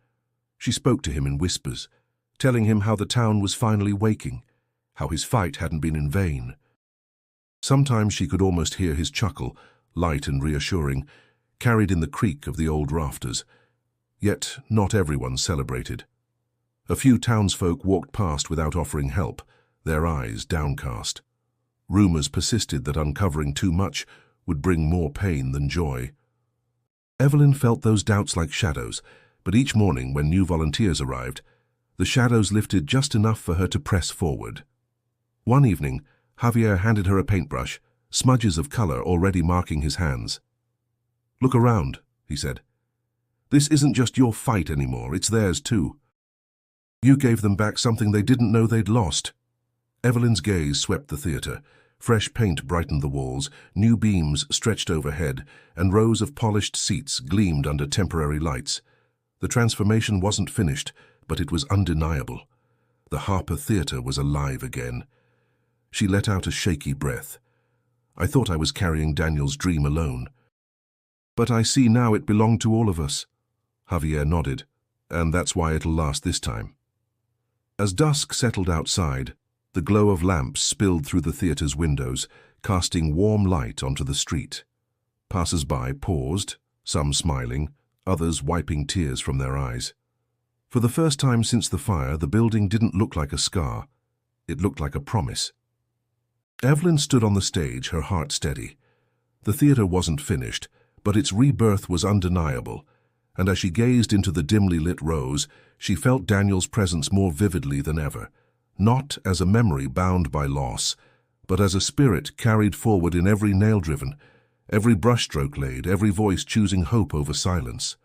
She spoke to him in whispers, telling him how the town was finally waking, how his fight hadn't been in vain. Sometimes she could almost hear his chuckle, light and reassuring, carried in the creak of the old rafters. Yet not everyone celebrated. A few townsfolk walked past without offering help, their eyes downcast. Rumors persisted that uncovering too much would bring more pain than joy. Evelyn felt those doubts like shadows, but each morning when new volunteers arrived, the shadows lifted just enough for her to press forward. One evening, Javier handed her a paintbrush, smudges of color already marking his hands. "Look around," he said. "This isn't just your fight anymore, it's theirs too. You gave them back something they didn't know they'd lost." Evelyn's gaze swept the theatre. Fresh paint brightened the walls, new beams stretched overhead, and rows of polished seats gleamed under temporary lights. The transformation wasn't finished, but it was undeniable. The Harper Theatre was alive again. She let out a shaky breath. "I thought I was carrying Daniel's dream alone. But I see now it belonged to all of us." Javier nodded. "And that's why it'll last this time." As dusk settled outside, the glow of lamps spilled through the theatre's windows, casting warm light onto the street. Passers-by paused, some smiling, others wiping tears from their eyes. For the first time since the fire, the building didn't look like a scar. It looked like a promise. Evelyn stood on the stage, her heart steady. The theatre wasn't finished, but its rebirth was undeniable, and as she gazed into the dimly lit rows, she felt Daniel's presence more vividly than ever, not as a memory bound by loss, but as a spirit carried forward in every nail-driven, every brushstroke laid, every voice choosing hope over silence.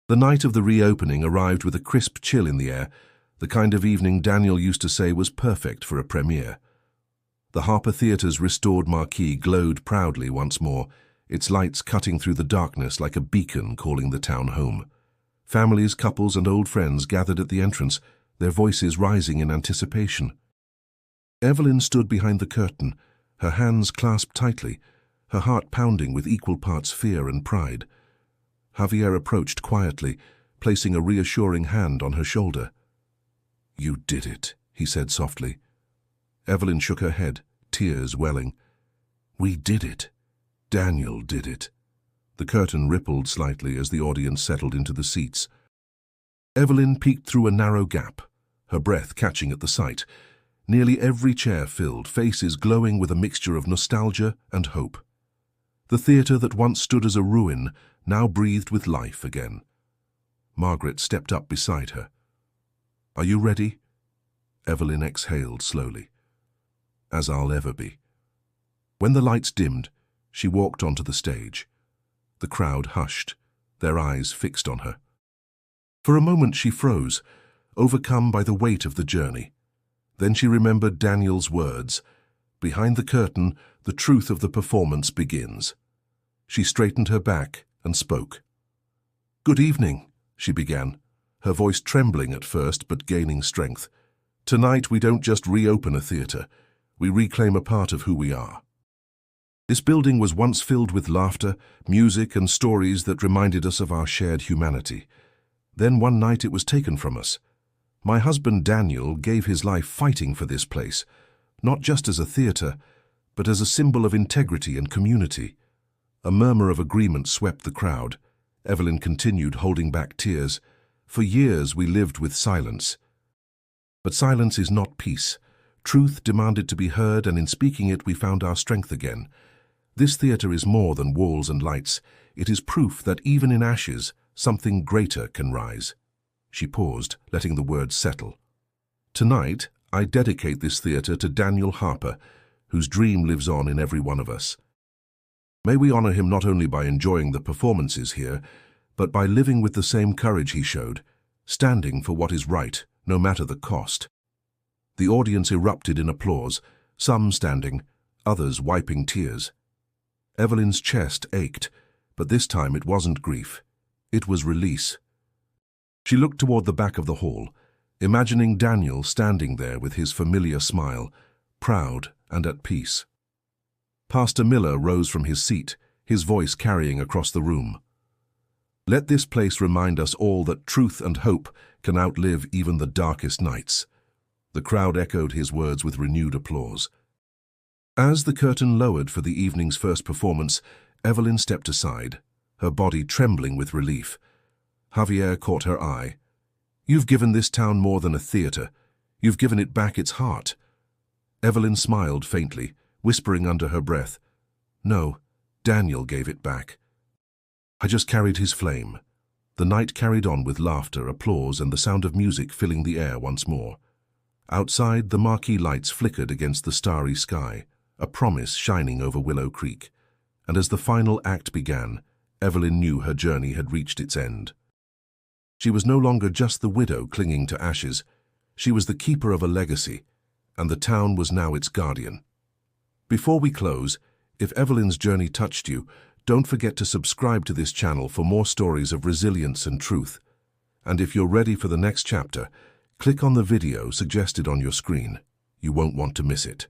The night of the reopening arrived with a crisp chill in the air, the kind of evening Daniel used to say was perfect for a premiere. The Harper Theatre's restored marquee glowed proudly once more, its lights cutting through the darkness like a beacon calling the town home. Families, couples, and old friends gathered at the entrance, their voices rising in anticipation. Evelyn stood behind the curtain, her hands clasped tightly, her heart pounding with equal parts fear and pride. Javier approached quietly, placing a reassuring hand on her shoulder. "You did it," he said softly. Evelyn shook her head, tears welling. "We did it. Daniel did it." The curtain rippled slightly as the audience settled into the seats. Evelyn peeked through a narrow gap, her breath catching at the sight. Nearly every chair filled, faces glowing with a mixture of nostalgia and hope. The theatre that once stood as a ruin now breathed with life again. Margaret stepped up beside her. "Are you ready?" Evelyn exhaled slowly. as I'll ever be. When the lights dimmed, she walked onto the stage. The crowd hushed, their eyes fixed on her. For a moment she froze, overcome by the weight of the journey. Then she remembered Daniel's words, "Behind the curtain, the truth of the performance begins." She straightened her back and spoke. "Good evening," she began, her voice trembling at first but gaining strength. "Tonight we don't just reopen a theatre, we reclaim a part of who we are." This building was once filled with laughter, music and stories that reminded us of our shared humanity. Then one night it was taken from us. My husband Daniel gave his life fighting for this place, not just as a theatre, but as a symbol of integrity and community. A murmur of agreement swept the crowd. Evelyn continued, holding back tears. "For years we lived with silence. But silence is not peace. Truth demanded to be heard, and in speaking it we found our strength again. This theatre is more than walls and lights. It is proof that even in ashes, something greater can rise." She paused, letting the words settle. "Tonight, I dedicate this theatre to Daniel Harper, whose dream lives on in every one of us. May we honor him not only by enjoying the performances here, but by living with the same courage he showed, standing for what is right, no matter the cost." The audience erupted in applause, some standing, others wiping tears. Evelyn's chest ached, but this time it wasn't grief. It was release. She looked toward the back of the hall, imagining Daniel standing there with his familiar smile, proud and at peace. Pastor Miller rose from his seat, his voice carrying across the room. "Let this place remind us all that truth and hope can outlive even the darkest nights." The crowd echoed his words with renewed applause. As the curtain lowered for the evening's first performance, Evelyn stepped aside, her body trembling with relief. Javier caught her eye. "You've given this town more than a theatre. You've given it back its heart." Evelyn smiled faintly, whispering under her breath, "No, Daniel gave it back. I just carried his flame." The night carried on with laughter, applause, and the sound of music filling the air once more. Outside, the marquee lights flickered against the starry sky, a promise shining over Willow Creek. And as the final act began, Evelyn knew her journey had reached its end. She was no longer just the widow clinging to ashes. She was the keeper of a legacy, and the town was now its guardian. Before we close, if Evelyn's journey touched you, don't forget to subscribe to this channel for more stories of resilience and truth. And if you're ready for the next chapter, click on the video suggested on your screen. You won't want to miss it.